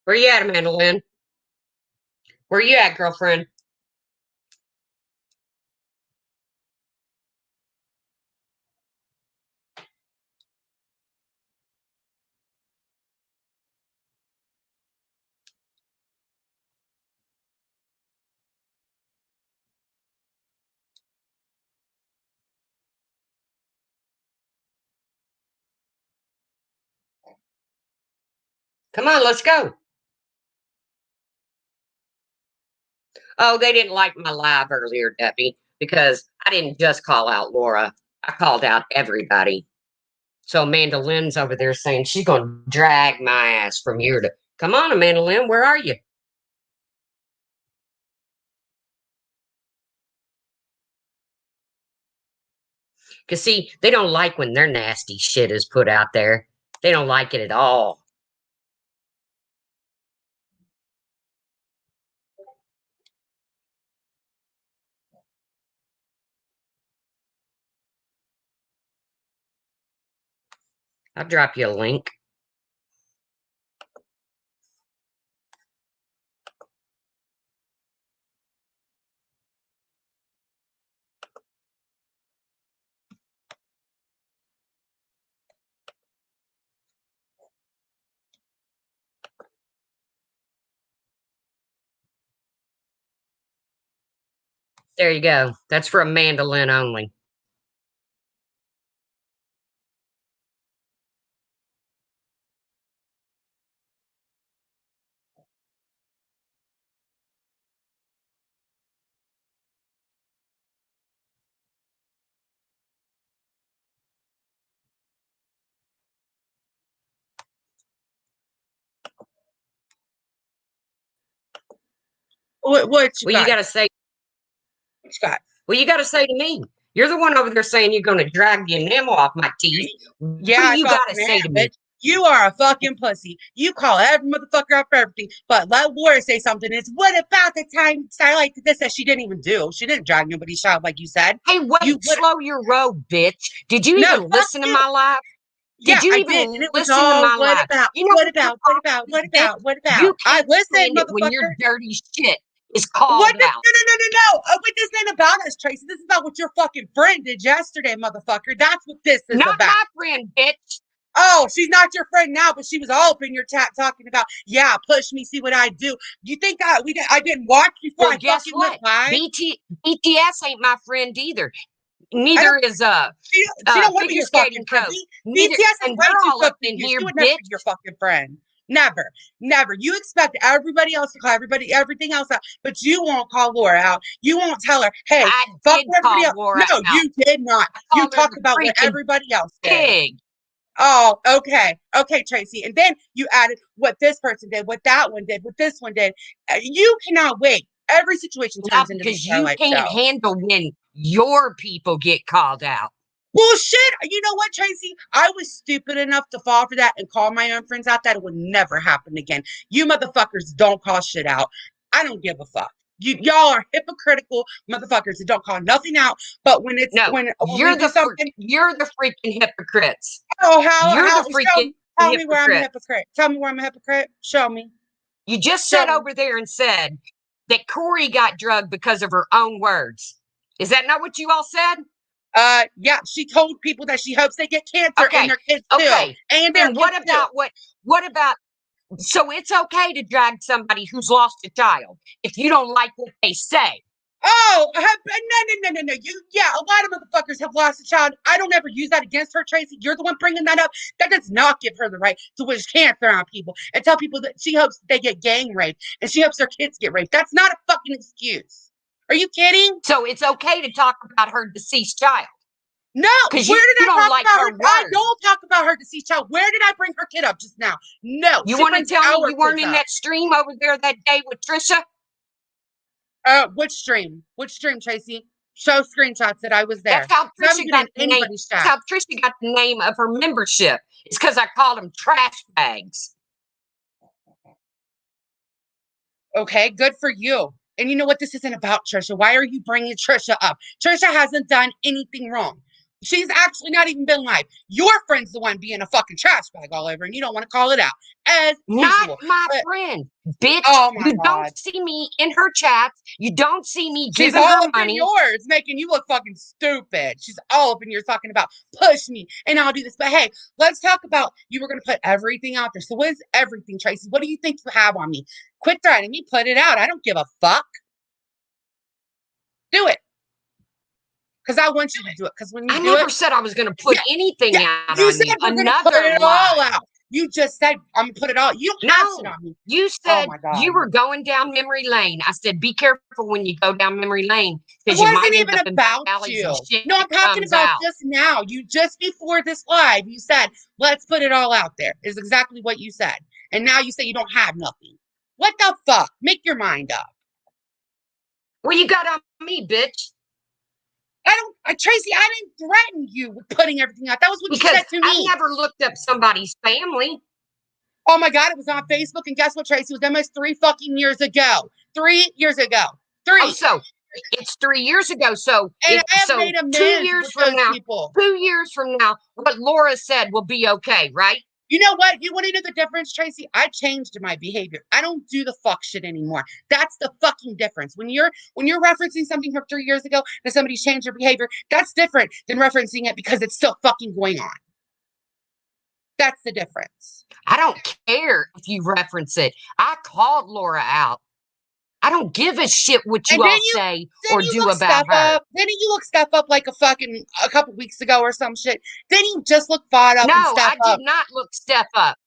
Where you at, Amanda Lynn? Where you at, girlfriend? Come on, let's go. Oh, they didn't like my live earlier, Debbie, because I didn't just call out Laura. I called out everybody. So Amanda Lynn's over there saying she's going to drag my ass from here to. Come on, Amanda Lynn, where are you? Because, see, they don't like when their nasty shit is put out there. They don't like it at all. I'll drop you a link. There you go. That's for Amanda Lynn only. What you Well, you got? got to say, What you got? well, you got to say to me, you're the one over there saying you're going to drag the enamel off my teeth. Yeah, What do I you got to fucking say am, to me? bitch. You are a fucking pussy. You call every motherfucker out for everything, but let Laura say something. It's what about the time Starlight did this that she didn't even do? She didn't drag nobody's child like you said. Hey, You wait, would slow your roll, bitch. Did you no, even fuck listen to you. my live? Yeah, Did you I did, and even it was listen to all my what live? about, You know what what you're about, what about, talking what about, bitch? about, what about. You I can't listened, stand it when your motherfucker. dirty shit is What called this? out. No, no, no, no, no. What this ain't about us, Tracy. This is about what your fucking friend did yesterday, motherfucker. That's what this is Not about. my friend, bitch. Oh, she's not your friend now, but she was all up in your chat talking about, yeah, push me, see what I do. You think I didn't watch before Well, I guess fucking went what? live? BTS ain't my friend either. I Neither don't. is She don't want to be Figure your skating fucking friend. co. Neither, BTS is and way they're too all good up for in you. here, She would never be bitch. your fucking friend. Never, never. You expect everybody else to call everything else out, but you won't call Laura out. You won't tell her, hey, I fuck did everybody call else. Laura No, out. you did not. I You called her talked the about what freaking everybody else did. pig. Oh, okay. Okay, Tracy. And then you added what this person did, what that one did, what this one did. You cannot wait. Every situation Not turns into the because you Starlight can't Show. handle when your people get called out. Bullshit. You know what, Tracy? I was stupid enough to fall for that and call my own friends out. That it would never happen again. You motherfuckers don't call shit out. I don't give a fuck. Y'all are hypocritical motherfuckers that don't call nothing out. But when it's No, when we do something, you're the freaking hypocrites. oh You're how the freaking tell me where I'm a hypocrite. hypocrite. Tell me where I'm a hypocrite. Show me. You just Show sat me. over there and said that Corey got drugged because of her own words. Is that not what you all said? Yeah, she told people that she hopes they get cancer and Okay. their kids too. Okay. And their Then kids too. what about so it's okay to drag somebody who's lost a child if you don't like what they say. Oh, no, no, no, no, no. Yeah, a lot of motherfuckers have lost a child. I don't ever use that against her, Tracy. You're the one bringing that up. That does not give her the right to wish cancer on people and tell people that she hopes they get gang raped and she hopes their kids get raped. That's not a fucking excuse. Are you kidding? So it's okay to talk about her deceased child No. because Where did you I don't talk like about her her? I words. don't talk about her deceased child. Where did I bring her kid up just now? No. You She want to brings tell me our you weren't kids in up. that stream over there that day with Trisha? Which stream? Which stream, Tracy? Show screenshots that I was That's there. how I haven't Trisha been got in the name. anybody's That's chat. how Trisha got the name of her membership. It's because I called them trash bags. Okay, good for you. And you know what? This isn't about Trisha. Why are you bringing Trisha up? Trisha hasn't done anything wrong. She's actually not even been live. Your friend's the one being a fucking trash bag all over, and you don't want to call it out as Not usual. my But friend, bitch. oh my You God. don't see me in her chats. You don't see me She's giving all her up in money. yours, making you look fucking stupid. She's all up in yours talking about push me and I'll do this. But hey, let's talk about you were going to put everything out there. So what is everything, Tracy? What do you think you have on me? Quit threatening me. Put it out. I don't give a fuck. Do it. Because I want you to do it. Because when you I do never it, said I was going to put yeah, anything yeah, out you on said you. we're going to put Another it all lie. out. You just said I'm going to put it all. You don't have shit No, on me. you Oh said my God. you were going down memory lane. I said, be careful when you go down memory lane It because you wasn't might end even up in back about alleys and you. shit No, I'm talking comes about out. just now. You just before this live, you said, let's put it all out there. Is exactly what you said. And now you say you don't have nothing. What the fuck? Make your mind up. Well, you got on me, bitch. Tracy, I didn't threaten you with putting everything out. That was what Because you said to I've me. never looked up somebody's family. Oh my God, it was on Facebook. And guess what, Tracy? It was almost 3 fucking years ago. 3 years ago. 3. Oh, so it's 3 years ago. So And I have so made 2 amends years with from those now, people. 2 years from now, what Laura said will be okay, right? You know what? You want to know the difference, Tracy? I changed my behavior. I don't do the fuck shit anymore. That's the fucking difference. When you're referencing something from 3 years ago that somebody's changed their behavior, that's different than referencing it because it's still fucking going on. That's the difference. I don't care if you reference it. I called Laura out. I don't give a shit what you And all say or do look about stuff her. up. Didn't you look stuff up like a couple weeks ago or some shit? Didn't you just look fought up No, and stuff I did up? not look Steph up.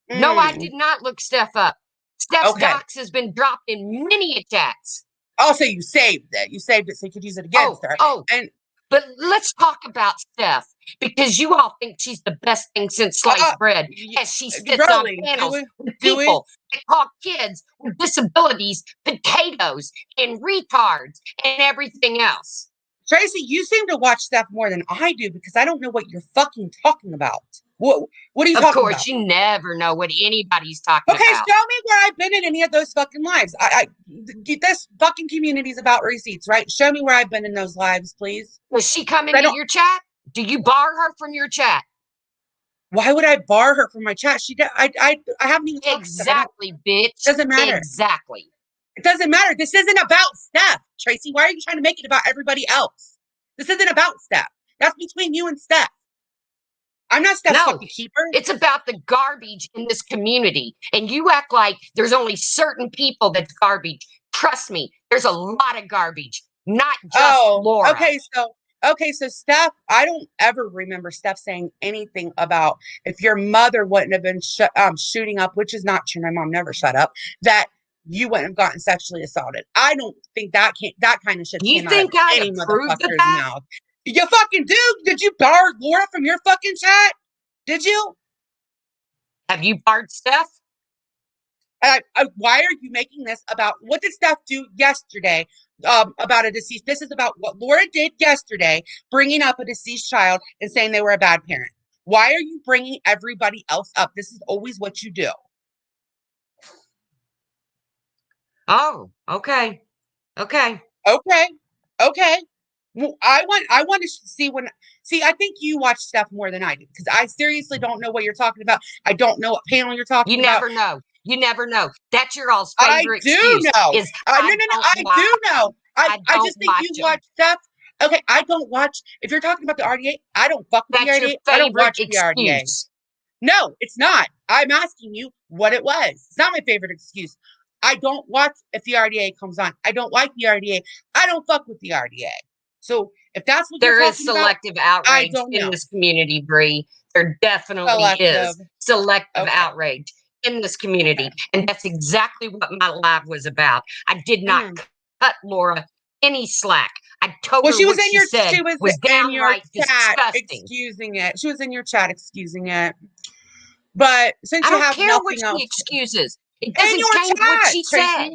No, I did not look Steph up. Steph's Okay. docs has been dropped in many attacks. Also, you saved it. You saved it so you could use it against her. And but let's talk about Steph because you all think she's the best thing since sliced bread as she sits on panels with people that call kids with disabilities potatoes and retards and everything else. Tracy, you seem to watch stuff more than I do because I don't know what you're fucking talking about. What are you talking about? Of course, you never know what anybody's talking Okay, about. show me where I've been in any of those fucking lives. This fucking community's about receipts, right? Show me where I've been in those lives, please. Was she coming to your chat? Do you bar her from your chat? Why would I bar her from my chat? I haven't even talked to her. Exactly, bitch. Doesn't matter. Exactly. It doesn't matter. This isn't about Steph, Tracy. Why are you trying to make it about everybody else? This isn't about Steph. That's between you and Steph. I'm not Steph's fucking keeper. It's about the garbage in this community. And you act like there's only certain people that's garbage. Trust me, there's a lot of garbage, not just Laura. Okay, so Steph, I don't ever remember Steph saying anything about if your mother wouldn't have been shooting up, which is not true. My mom never shut up, that you wouldn't have gotten sexually assaulted. I don't think that kind of shit came out of any motherfucker's mouth. You fucking do? Did you bar Laura from your fucking chat? Did you? Have you barred Steph? Why are you making this about what did Steph do yesterday about a deceased? This is about what Laura did yesterday, bringing up a deceased child and saying they were a bad parent. Why are you bringing everybody else up? This is always what you do. Oh, okay. Okay. Well, I want to see. I think you watch stuff more than I do because I seriously don't know what you're talking about. I don't know what panel you're talking about. You never know. That's your all's favorite excuse. I do know. Is no. I do know. I just think you watch stuff. Okay, I don't watch. If you're talking about the RDA, I don't fuck with the RDA. I don't watch the RDA. No, it's not. I'm asking you what it was. It's not my favorite excuse. I don't watch if the RDA comes on. I don't like the RDA. I don't fuck with the RDA. So if that's what there you're is selective outrage in this community, Bree. There definitely is selective outrage in this community. And that's exactly what my live was about. I did not cut Laura any slack. I told her what she said was downright disgusting. Excusing it. She was in your chat excusing it. But since you have nothing else, I don't care what she excuses. It doesn't change what she said.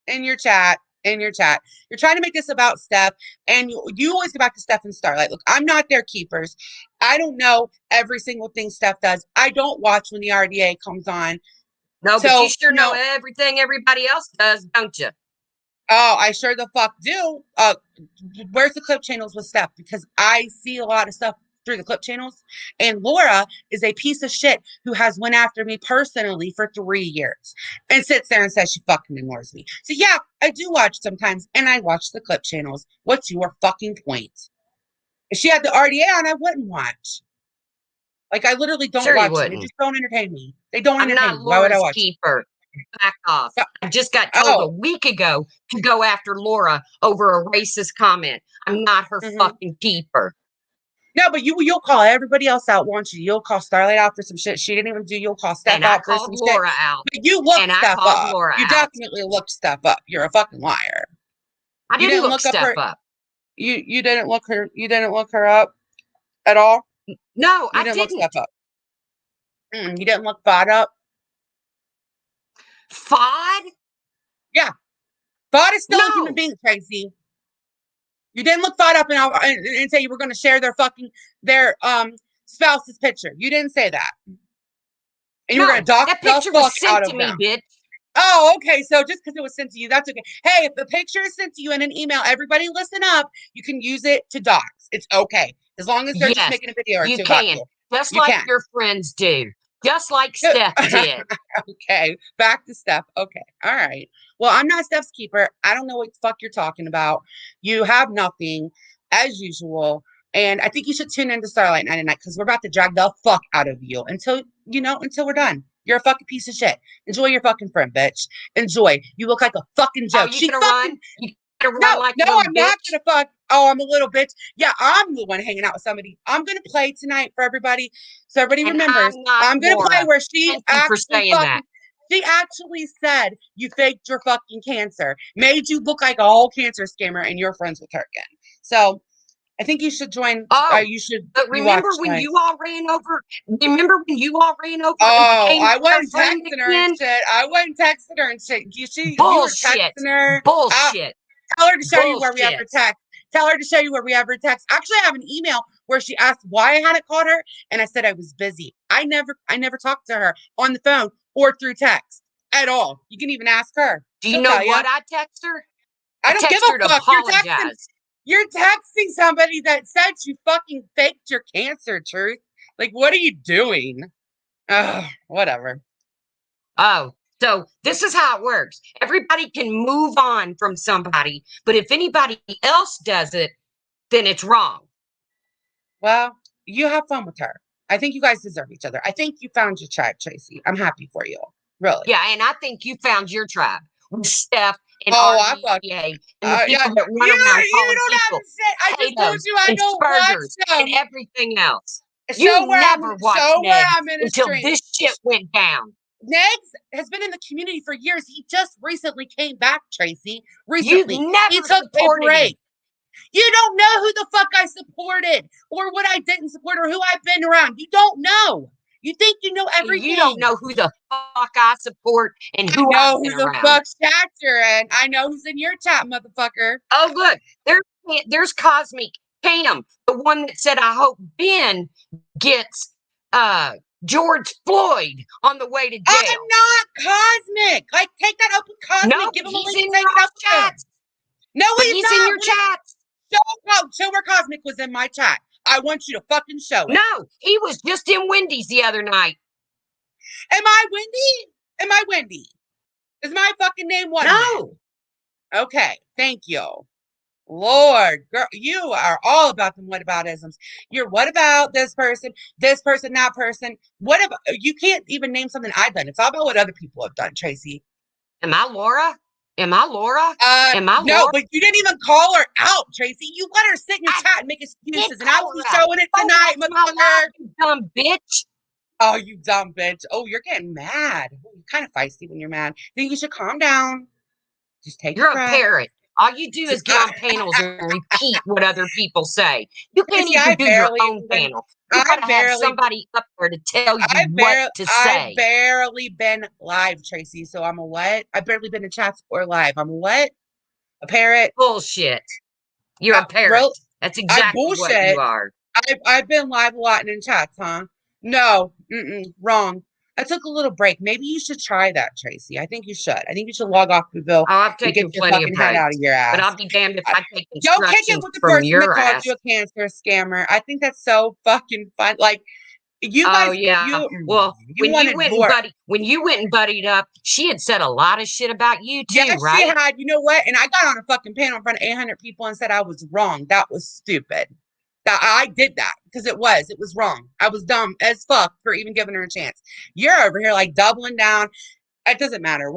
In your chat. You're trying to make this about Steph, and you always go back to Steph and Starlight. Look, I'm not their keepers. I don't know every single thing Steph does. I don't watch when the RDA comes on. No, but you sure know everything everybody else does, don't you? Oh, I sure the fuck do. Where's the clip channels with Steph? Because I see a lot of stuff through the clip channels, and Laura is a piece of shit who has went after me personally for 3 years and sits there and says she fucking ignores me. So yeah, I do watch sometimes, and I watch the clip channels. What's your fucking point? If she had the RDA on, I wouldn't watch. Like I literally don't Sure you watch them. They wouldn't. just don't entertain me. They don't I'm entertain not me. Why would I Laura's watch keeper. Back off. them? I just got told a Oh, week ago to go after Laura over a racist comment. I'm not her mhm. fucking keeper. No, but you'll call everybody else out, won't you? You'll call Starlight out for some shit she didn't even do. You'll call Steph And I out for called some shit. Laura out. But you looked And I stuff called up. Laura You out. definitely looked stuff up. You're a fucking liar. I You didn't didn't look look up stuff her. up. You didn't look her. You didn't look her up at all. No, You I didn't look didn't. stuff up. You didn't look Fod up. Fod? Yeah, Fod is still a human No. being, Tracy. You didn't look Fod up and say you were going to share their spouse's picture. You didn't say that. And you were going to No. dox That the picture fuck was out sent of to me, them. bitch. Oh, okay. So just because it was sent to you, that's okay. Hey, if the picture is sent to you in an email, everybody listen up. You can use it to dox. It's okay. As long as they're just Yes, making a video or you two about can. you. Just You like can. your friends do. Just like Steph did. Okay. Back to Steph. Okay. All right. Well, I'm not Steph's keeper. I don't know what the fuck you're talking about. You have nothing, as usual. And I think you should tune into Starlight Night Night because we're about to drag the fuck out of you until we're done. You're a fucking piece of shit. Enjoy your fucking friend, bitch. Enjoy. You look like a fucking Oh, joke. you She gonna fucking run? You gonna run no, like no, a little I'm not bitch? gonna fuck. Oh, I'm a little bitch. Yeah, I'm the one hanging out with somebody. I'm gonna play tonight for everybody, so everybody And remembers. I'm not I'm gonna play Laura. where she Thank you for actually saying that. fucking. She actually said you faked your fucking cancer, made you look like a whole cancer scammer, and you're friends with her again. So I think you should join. Oh, You should but you watch remember when tonight. you all ran over? Remember when you all ran over and Oh, became I her wasn't friend texting her and again? shit. I wasn't texting her and shit. You were Bullshit. texting her. Bullshit. Tell her to show you where we have her Bullshit. text. Tell her to show you where we have her text. Actually, I have an email where she asked why I hadn't called her, and I said I was busy. I never talked to her on the phone or through text at all. You can even ask her. Do you She'll know tell you. what I text her? I I don't give text her to a fuck. apologize. You're texting somebody that said you fucking faked your cancer, Truth. Like, what are you doing? Ugh, whatever. Oh, so this is how it works. Everybody can move on from somebody, but if anybody else does it, then it's wrong. Well, you have fun with her. I think you guys deserve each other. I think you found your tribe, Tracy. I'm happy for you. Really. Yeah, and I think you found your tribe with Steph and Oh, I fuck. RDA and the Yeah, people that run around you calling don't have people to say. I just told potatoes you I and don't watch spurgers and them. everything else. You never watched Show where Ned I'm in a until stream. this shit went down. Negs has been in the community for years. He just recently came back, Tracy. You've Recently, he never took a supported him. break. You don't know who the fuck I supported or what I didn't support or who I've been around. You don't know. You think you know You don't everything. know who the fuck I support and I who know I've who been the around. fuck's chat you're in. I know who's in your chat, motherfucker. Oh, look, there's Cosmic Cam, the one that said, I hope Ben gets George Floyd on the way to I'm jail. not Cosmic. Like, take that up with No, Cosmic. Give but him a he's link and in take your it up with him. chats. No, But he's he's in not. your chats. Show where Cosmic was in my chat. I want you to fucking show it. No, he was just in Wendy's the other night. Am I Wendy? Am I Wendy? Is my fucking name what? No. Okay, thank you. Lord, girl, you are all about them whataboutisms. You're what about this person, that person? What about you can't even name something I've done. It's all about what other people have done, Tracy. Am I Laura? Am I Laura? Am I No, Laura? but you didn't even call her out, Tracy. You let her sit in your I chat and make did excuses, and I call will be her out. showing it Don't tonight, watch my motherfucker. live, you dumb bitch. Oh, you dumb bitch. Oh, you're getting mad. You're kind of feisty when you're mad. I think you should calm down. Just take a You're a breath. parrot. All you do is get on panels and repeat what other people say. You can't See, even do your own panel. You I've gotta have barely, somebody up there to tell you I've what barely, to I've say. barely been live, Tracy. So I'm a what? I've barely been in chats or live. I'm a what? A parrot? Bullshit. You're a parrot. Real? That's I exactly what you bullshit. are. I've been live a lot and in chats, huh? No, wrong. I took a little break. Maybe you should try that, Tracy. I think you should. I think you should log off Google Oh, I've and taken get your plenty of fucking head out of breaks, your but ass. I'll be damned if I, I take don't kick it instructions with the from person that your called you ass. a cancer scammer. I think that's so fucking fun. Like you Oh guys, yeah. Well, you wanted more. when you went and buddied up, she had said a lot of shit about you too, Yes, she right? had. You know what? And I got on a fucking panel in front of 800 people and said I was wrong. That was stupid. That I did that because it was wrong. I was dumb as fuck for even giving her a chance. You're over here like doubling down. It doesn't matter.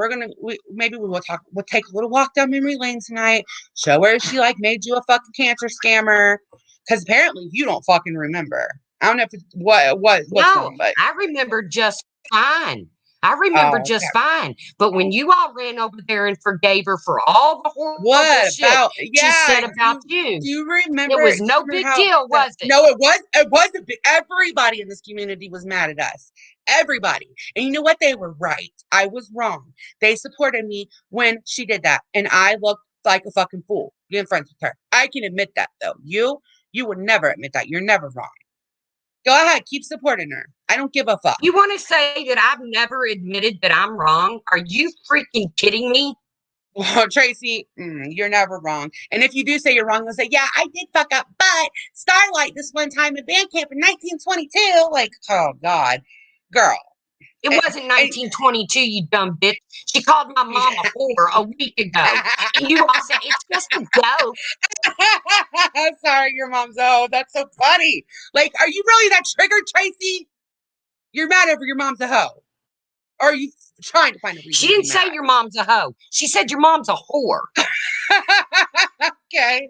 Maybe we will talk. We'll take a little walk down memory lane tonight. Show her she like made you a fucking cancer scammer. Because apparently you don't fucking remember. I don't know if it's what's No, wrong, but I remember just fine. I remember oh, just fine. But when you all ran over there and forgave her for all the horrible what shit about? she Yeah, said about you, do you it remember? was Do you no remember big how? deal, was it? No, it was a big. Everybody in this community was mad at us. Everybody, and you know what? They were right. I was wrong. They supported me when she did that, and I looked like a fucking fool being friends with her. I can admit that, though. You would never admit that. You're never wrong. Go ahead, keep supporting her. I don't give a fuck. You want to say that I've never admitted that I'm wrong? Are you freaking kidding me? Well, Tracy, you're never wrong. And if you do say you're wrong, they'll say, yeah, I did fuck up, but Starlight this one time in band camp in 1922. Like, oh, God. Girl. It And, wasn't 1922, you dumb bitch. She called my mom a whore a week ago. And you all said, it's just a joke. Sorry, your mom's, oh, that's so funny. Like, are you really that triggered, Tracy? You're mad over your mom's a hoe. Or are you trying to find a She reason to didn't be say mad? your mom's a hoe. She said your mom's a whore. Okay.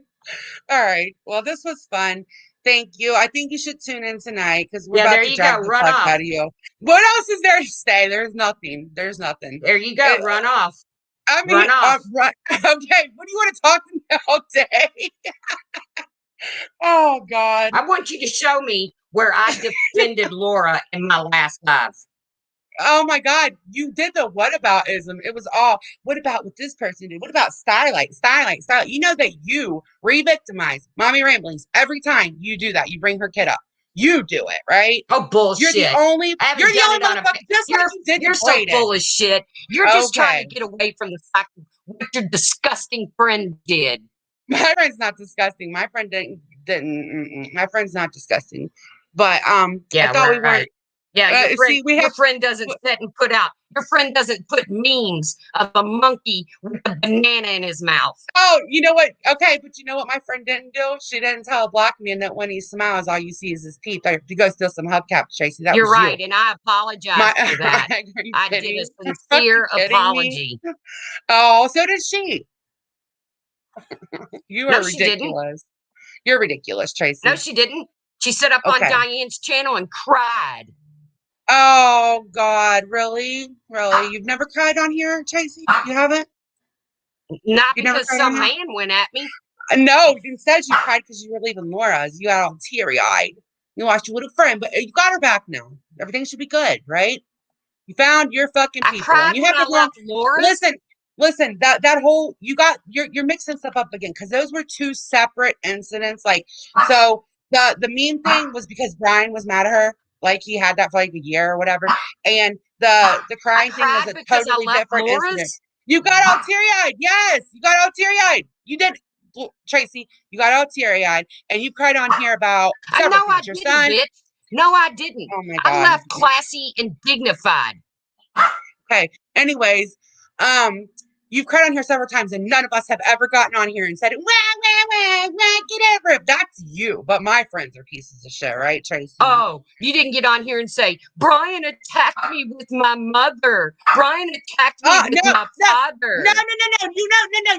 All right. Well, this was fun. Thank you. I think you should tune in tonight because we're Yeah, about there to you go. drag the Run fuck off. out of you. What else is there to say? There's nothing. There's nothing. There you go. Run off. I mean, Run off. right. Okay. What do you want to talk about all day? Oh, God. I want you to show me where I defended Laura in my last live. Oh my God, you did the whataboutism. It was all, what about what this person did? What about Starlight? Starlight, Starlight. You know that you re-victimize Mommy Ramblings every time you do that. You bring her kid up. You do it, right? Oh, bullshit. You're the only motherfucker, just like you did You're to so Brayden. full of shit. You're just trying Okay. to get away from the fact of what your disgusting friend did. My friend's not disgusting. My friend my friend's not disgusting. But I thought we weren't. Yeah, your friend doesn't sit and put out. Your friend doesn't put memes of a monkey with a banana in his mouth. Oh, you know what? Okay, but you know what my friend didn't do? She didn't tell a black man that when he smiles, all you see is his teeth. To go steal some hubcaps, Tracy. That You're was right, you. and I apologize for that. I did a sincere apology. Me? Oh, so did she. You are ridiculous. You're ridiculous, Tracy. No, she didn't. She set up on Diane's channel and cried. Oh, God. Really? Really? You've never cried on here, Tracy? You haven't? Not because some man went at me. No, instead you cried because you were leaving Laura's. You got all teary-eyed. You lost your little friend, but you got her back now. Everything should be good, right? You found your fucking people. I cried and you when I left Laura's. Listen, that whole you're mixing stuff up again because those were two separate incidents. Like, so the mean thing was because Brian was mad at her, like he had that for like a year or whatever, and the crying thing was a totally different incident. You got all teary-eyed. Yes, you got all teary-eyed. You did, Tracy. You got all teary-eyed, and you cried on here about several things. Your son. Bitch. No, I didn't. Oh my God. I left classy and dignified. Okay. Anyways, you've cried on here several times, and none of us have ever gotten on here and said, wah, get over it. That's you. But my friends are pieces of shit, right, Tracy? Oh, you didn't get on here and say, Brian attacked me with my mother. Brian attacked me with my father. No. You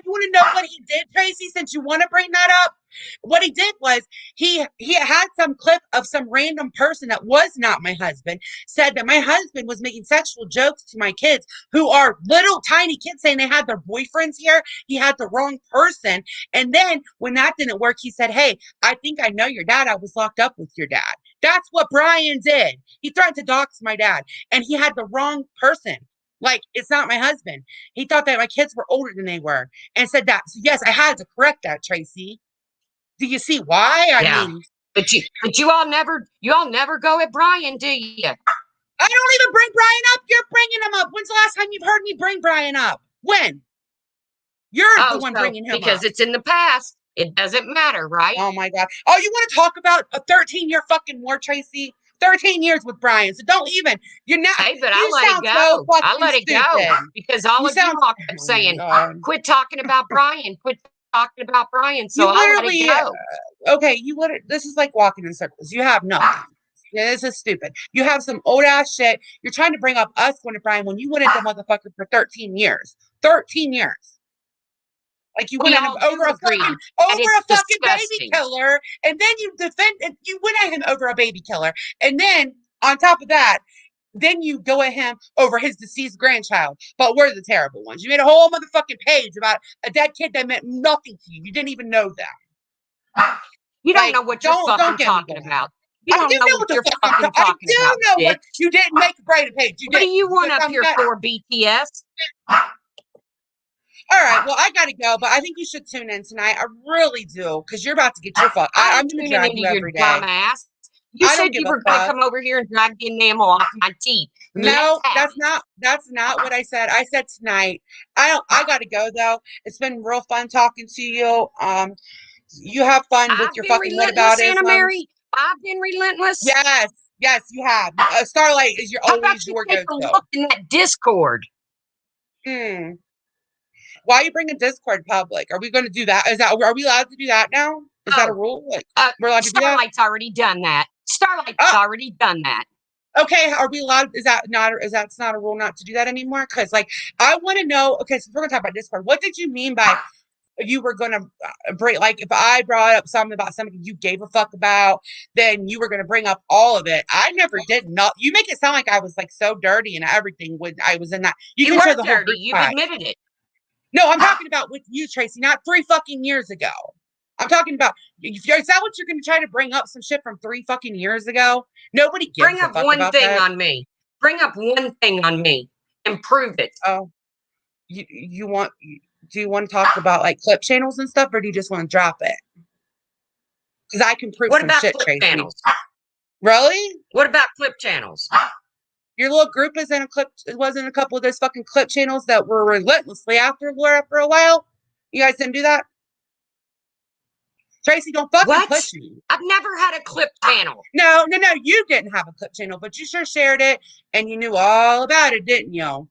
want to know what he did, Tracy, since you want to bring that up? What he did was he had some clip of some random person that was not my husband said that my husband was making sexual jokes to my kids who are little tiny kids saying they had their boyfriends here. He had the wrong person. And then when that didn't work, he said, hey, I think I know your dad. I was locked up with your dad. That's what Brian did. He threatened to dox my dad and he had the wrong person. Like, it's not my husband. He thought that my kids were older than they were and said that. So yes, I had to correct that, Tracy. Do you see why? I mean, but you all never go at Brian, do you? I don't even bring Brian up. You're bringing him up. When's the last time you've heard me bring Brian up? When? You're the one bringing him because up. it's in the past. It doesn't matter, right? Oh my God. Oh, you want to talk about a 13-year fucking war, Tracy? 13 years with Brian. So don't even. You're not. Hey, but You I let it sound go. so I fucking let it go stupid. because all You of you sound. all kept saying, "Quit talking about Brian. Quit talking about Brian." So You I let it literally. go. Okay, you literally. This is like walking in circles. You have nothing. Yeah, this is stupid. You have some old ass shit. You're trying to bring up us going to Brian when you went into motherfucker for 13 years. 13 years. Like you We went at him all do agree that over it's a fucking baby disgusting. killer, and then you went at him over a baby killer, and then on top of that, then you go at him over his deceased grandchild. But we're the terrible ones. You made a whole motherfucking page about a dead kid that meant nothing to you. You didn't even know that. You don't Like, know what you're fucking get me talking going. about. You I don't do know know what what the you're fuck fucking I talking do about, know bitch. what you didn't make a Brady page. You What do didn't. you want Because up here for, BTS? All right, well, I gotta go, but I think you should tune in tonight. I really do, because you're about to get your fuck. I'm gonna tuning drag into you your every day. dumb ass. You I don't said give you a were going to fuck. come over here and drag the enamel off my teeth. No, that's not what I said. I said tonight. I gotta go though. It's been real fun talking to you. You have fun with I've your been fucking relentless, Anna whataboutisms. Mary. I've been relentless. Yes, yes, you have. Starlight is How about always you your take a go-to. look in that Discord? Hmm. Why are you bringing Discord public? Are we going to do that? Are we allowed to do that now? Is that a rule? Like we're allowed to do that? Starlight's already done that. Starlight's already done that. Okay, are we allowed? Is that not a rule not to do that anymore? Because like I want to know. Okay, so we're gonna talk about Discord. What did you mean by you were gonna break? Like if I brought up something about somebody you gave a fuck about, then you were gonna bring up all of it. I never did. Not you make it sound like I was like so dirty and everything when I was in that. You can show were the whole dirty. group You've chat. admitted it. No, I'm talking about with you, Tracy, not 3 fucking years ago. I'm talking about, is that what you're going to try to bring up some shit from 3 fucking years ago? Nobody gives Bring a up fuck one about thing that. on me. Bring up one thing on me and prove it. Oh, do you want to talk about like clip channels and stuff, or do you just want to drop it? Because I can prove What some about shit, clip Tracy. channels? Really? What about clip channels? Your little group was in a couple of those fucking clip channels that were relentlessly after Laura for a while. You guys didn't do that? Tracy, don't fucking push me. I've never had a clip channel. No, you didn't have a clip channel, but you sure shared it and you knew all about it, didn't you?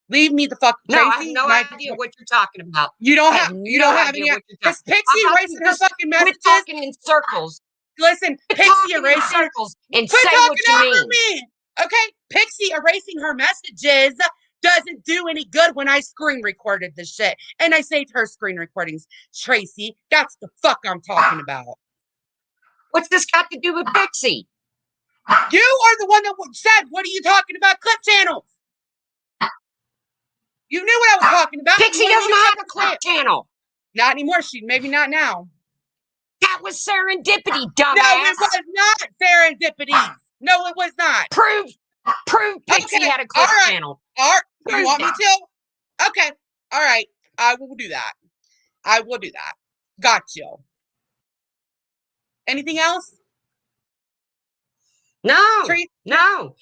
Leave me the fuck, Tracy. No, I have no idea what you're talking about. You don't have any. Is Pixie erasing her fucking messages? Quit talking in circles. Listen, Pixie erasing circles and quit say talking what you over mean. me. Okay, Pixie erasing her messages doesn't do any good when I screen recorded the shit and I saved her screen recordings. Tracy, that's the fuck I'm talking about. What's this got to do with Pixie? You are the one that said, what are you talking about clip channels? You knew what I was talking about. Pixie doesn't have a clip channel. Not anymore. Maybe not now. That was serendipity, dumbass. No, it was not serendipity. No, it was not. Prove Pixie had a clip channel. All right. You want me to? Okay. All right. I will do that. Got you. Anything else? No.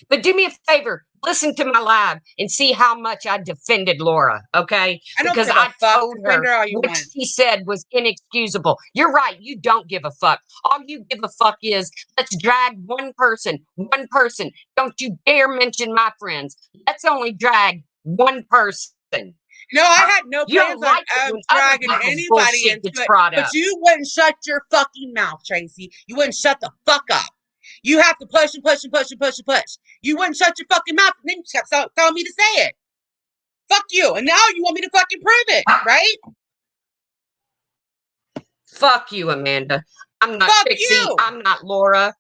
But do me a favor. Listen to my live and see how much I defended Laura, okay? Because I told her what she said was inexcusable. You're right. You don't give a fuck. All you give a fuck is let's drag one person. Don't you dare mention my friends. Let's only drag one person. No, I had no plans on dragging anybody into it. But you wouldn't shut your fucking mouth, Tracy. You wouldn't shut the fuck up. You have to push and push and push and push and push. You wouldn't shut your fucking mouth, and then you kept telling me to say it. Fuck you. And now you want me to fucking prove it, right? Fuck you, Amanda. I'm not Pixie. I'm not Laura.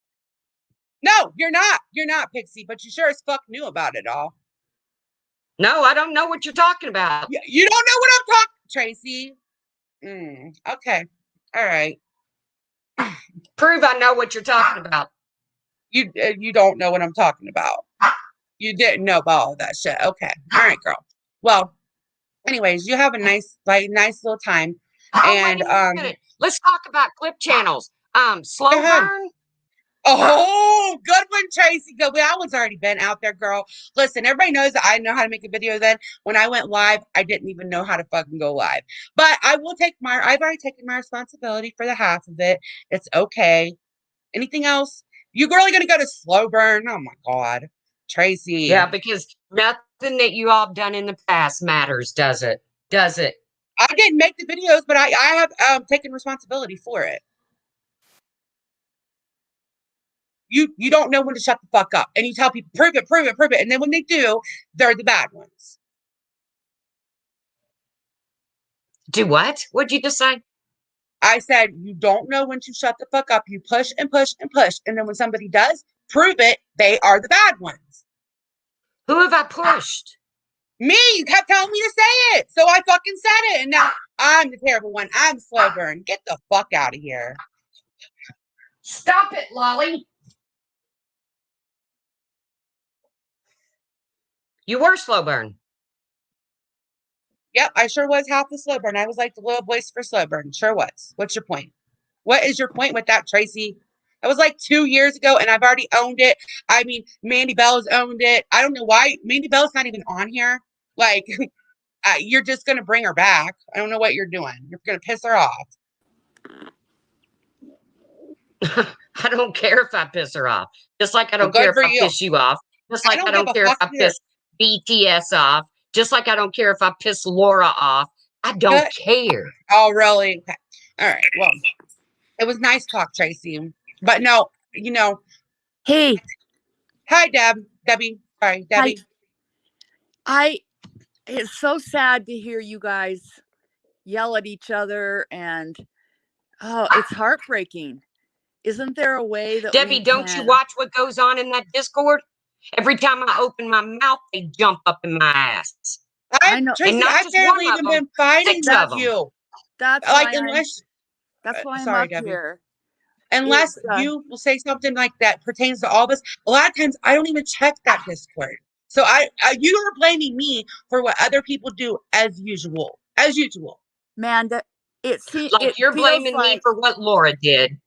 No, you're not. You're not Pixie, but you sure as fuck knew about it all. No, I don't know what you're talking about. You don't know what I'm talking, Tracy. Okay. All right. Prove I know what you're talking about. You don't know what I'm talking about. You didn't know about all that shit. Okay. All right, girl. Well, anyways, you have a nice little time. And let's talk about clip channels. Slow burn. Oh, good one, Tracy. Good. That one's already been out there, girl. Listen, everybody knows that I know how to make a video then. When I went live, I didn't even know how to fucking go live. But I've already taken my responsibility for the half of it. It's okay. Anything else? You really gonna go to slow burn? Oh my God. Yeah, Tracy. because nothing that you all done in the past matters, does it? Does it? I didn't make the videos, but I have taken responsibility for it. You don't know when to shut the fuck up. And you tell people, prove it, prove it, prove it. And then when they do, they're the bad ones. Do what? What'd you just say? I said, you don't know when to shut the fuck up. You push and push and push. And then when somebody does, prove it, they are the bad ones. Who have I pushed? Me, you kept telling me to say it. So I fucking said it. And now I'm the terrible one. I'm slow burn. Get the fuck out of here. Stop it, Lolly. You were slow burn. Yep, I sure was half the slow burn. I was like the little voice for slow burn. Sure was. What's your point? What is your point with that, Tracy? That was like 2 years ago, and I've already owned it. I mean, Mandy Bell's owned it. I don't know why Mandy Bell's not even on here. Like, you're just gonna bring her back. I don't know what you're doing. You're gonna piss her off. I don't care if I piss her off. Just like I Well, don't care good if for I you. piss you off. Just I like I don't give don't a care if fuck I either. piss BTS off. Just like I don't care if I piss Laura off. I don't Good. care. Oh, really? Okay. All right. Well, it was nice talk, Tracy. But no, Hey, hi, Debbie. Sorry, hi. Debbie. It's so sad to hear you guys yell at each other, and oh, it's heartbreaking. Isn't there a way that Debbie, we don't you can? watch what goes on in that Discord? Every time I open my mouth, they jump up in my ass. I know. And Tracy, not I've just barely one of even them, been fighting 6 with of them. you. That's Like, why I'm. unless, That's why I'm sorry, up Debbie. here. Unless Is you will say something like that pertains to all of us. A lot of times I don't even check that Discord. So you are blaming me for what other people do as usual. As usual. Amanda? Like you're blaming me for what Laura did.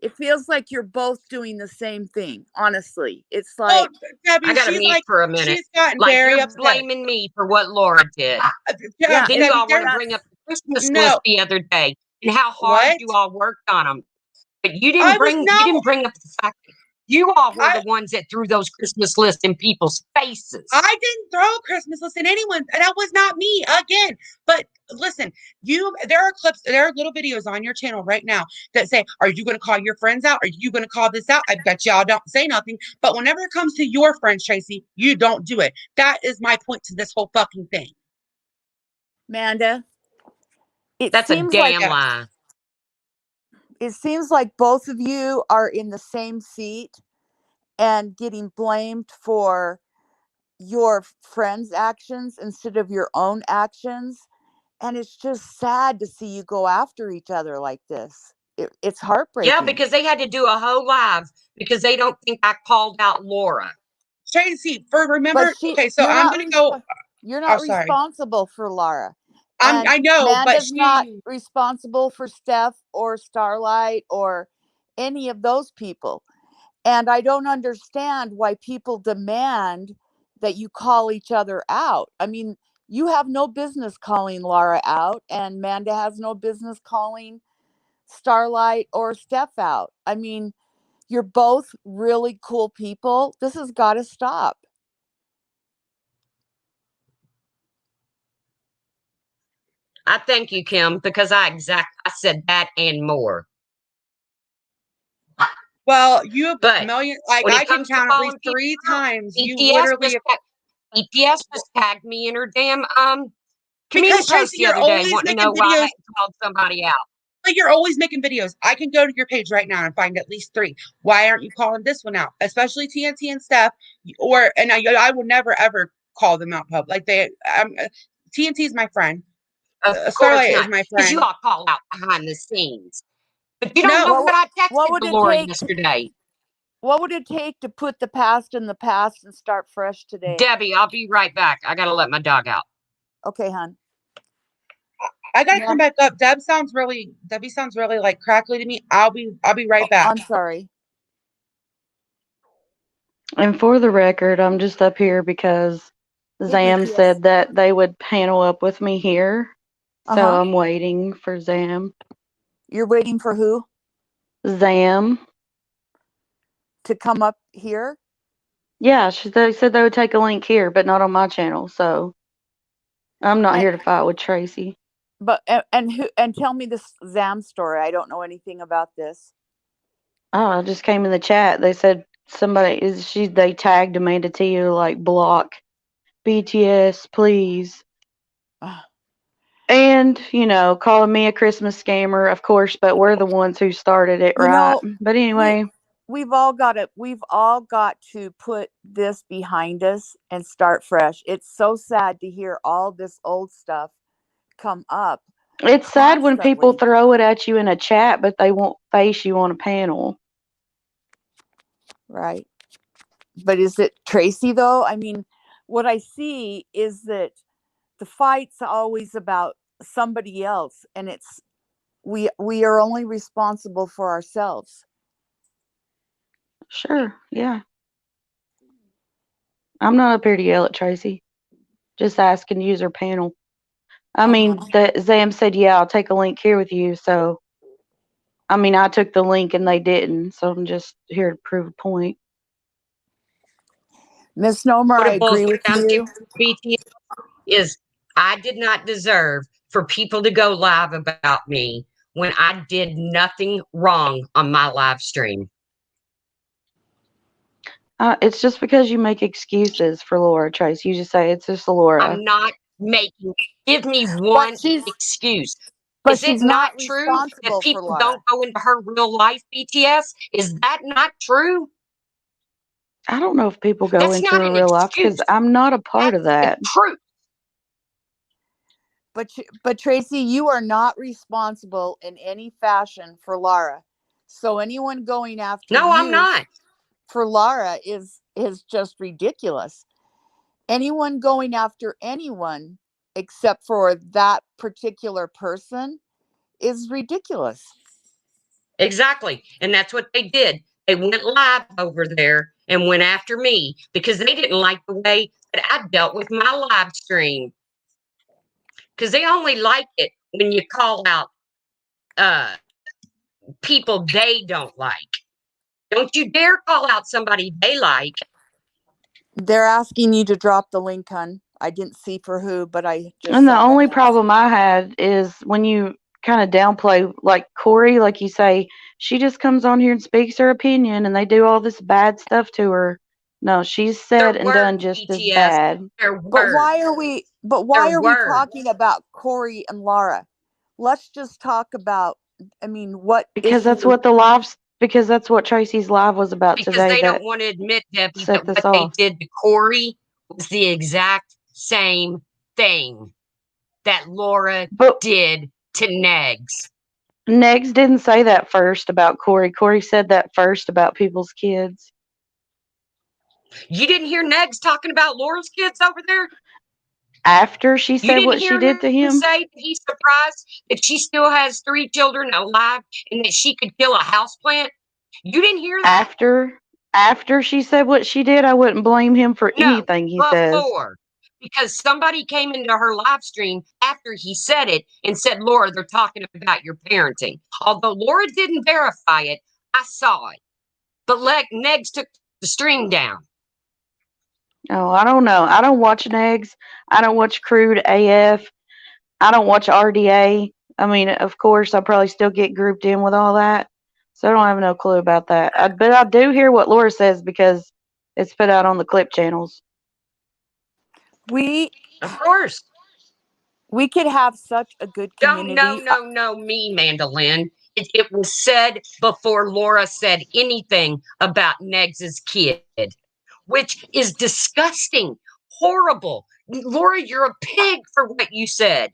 It feels like you're both doing the same thing. Honestly, it's Oh, like Debbie, I gotta mute for a minute. she's gotten Like very you're upset. blaming me for what Laura did. Yeah, Then Debbie, you all want to that's- bring up the Christmas no. list the other day and how hard What? you all worked on them. But you I didn't was bring not. up the fact that you all were I the ones that threw those Christmas lists in people's faces. I didn't throw a Christmas list in anyone, and that was not me again. But listen, there are clips, there are little videos on your channel right now that say, "Are you going to call your friends out? Are you going to call this out?" I bet y'all don't say nothing. But whenever it comes to your friends, Tracy, you don't do it. That is my point to this whole fucking thing. Amanda. That's a damn lie. It seems like both of you are in the same seat and getting blamed for your friends' actions instead of your own actions. And it's just sad to see you go after each other like this. It's heartbreaking. Yeah, because they had to do a whole live because they don't think I called out Laura. Tracy, remember, okay, so I'm going to go. You're not sorry. responsible for Laura. I know, Amanda's but not responsible for Steph or Starlight or any of those people. And I don't understand why people demand that you call each other out. I mean, you have no business calling Laura out, and Amanda has no business calling Starlight or Steph out. I mean, you're both really cool people. This has got to stop. I thank you, Kim, because I said that and more. Well, you have But a million, like when I it can comes to count at calling least 3 people out, times. You ETS literally just tagged me in her damn community because post Tracy, the you're other day always wanting to making know why I videos. hadn't called somebody out. But you're always making videos. I can go to your page right now and find at least 3. Why aren't you calling this one out? Especially TNT and stuff. And I will never ever call them out public. Like TNT is my friend. Of course Starlight not, is my because you friend. all call out behind the scenes. But you don't No, know what I what texted would to it Laura take? yesterday. What would it take to put the past in the past and start fresh today? Debbie, I'll be right back. I got to let my dog out. Okay, hon. I gotta come back up. Debbie sounds really like crackly to me. I'll be right back. I'm sorry. And for the record, I'm just up here because Hey, Zam BTS. said that they would panel up with me here. So Uh-huh. I'm waiting for Zam. You're waiting for who Zam. to come up here? Yeah, they said they would take a link here, but not on my channel. So I'm not And here to fight with Tracy. but who, and tell me this Zam story. I don't know anything about this. Oh, I just came in the chat. They said they tagged Amanda T to like block BTS, please. And, calling me a Christmas scammer, of course, but we're the ones who started it, You right? know, But we anyway, we've all got to put this behind us and start fresh. It's so sad to hear all this old stuff come up it's sad when people constantly. throw it at you in a chat, but they won't face you on a panel. Right. But is it Tracy though? I mean, what I see is that the fight's always about somebody else, and it's we are only responsible for ourselves. Sure, yeah. I'm not up here to yell at Tracy. Just asking to use her panel. I mean, Zam said, yeah, I'll take a link here with you. So, I mean, I took the link and they didn't. So I'm just here to prove a point. Misnomer, What I it boils agree with down to, you. BTS, is I did not deserve for people to go live about me when I did nothing wrong on my live stream. It's just because you make excuses for Laura, Trace. You just say it's just Laura. I'm not making, give me But one she's excuse. but Is it she's not not true that responsible for people Laura. don't go into her real life, BTS? Is that not true? I don't know if people go That's into not her an real life because excuse. I'm not a part of That's the that. truth. But Tracy, you are not responsible in any fashion for Laura. So anyone going after No, I'm you not. for Laura is just ridiculous. Anyone going after anyone except for that particular person is ridiculous. Exactly. And that's what they did. They went live over there and went after me because they didn't like the way that I dealt with my live stream. Because they only like it when you call out uh, people they don't like. Don't you dare call out somebody they like. They're asking you to drop the link, hun. I didn't see for who, but I just And the saw only that. problem I had is when you kind of downplay, like Corey, like you say, she just comes on here and speaks her opinion and they do all this bad stuff to her. No, she's said Their and done words, just as BTS. bad. Their But words. why are we Their words. talking about Corey and Laura? Let's just talk about, I mean, what Because issue? that's what Tracy's live was about Because today they that don't want to admit, Debbie, set that this what they off. did to Corey was the exact same thing that Laura But did to Negs. Negs didn't say that first about Corey. Corey said that first about people's kids. You didn't hear Negs talking about Laura's kids over there? After she You said didn't what she hear did to him him? say that he's surprised that she still has 3 children alive and that she could kill a houseplant? You didn't hear that? After she said what she did, I wouldn't blame him for No, anything he says. before. Because somebody came into her live stream after he said it and said, Laura, they're talking about your parenting. Although Laura didn't verify it, I saw it. But Negs took the string down. Oh, I don't know. I don't watch Negs. I don't watch Crude AF. I don't watch RDA. I mean, of course, I probably still get grouped in with all that. So I don't have no clue about that. But I do hear what Laura says because it's put out on the clip channels. Of course. We could have such a good community. No, me, Mandolin. It was said before Laura said anything about Negs's kid, which is disgusting, horrible. Laura, you're a pig for what you said.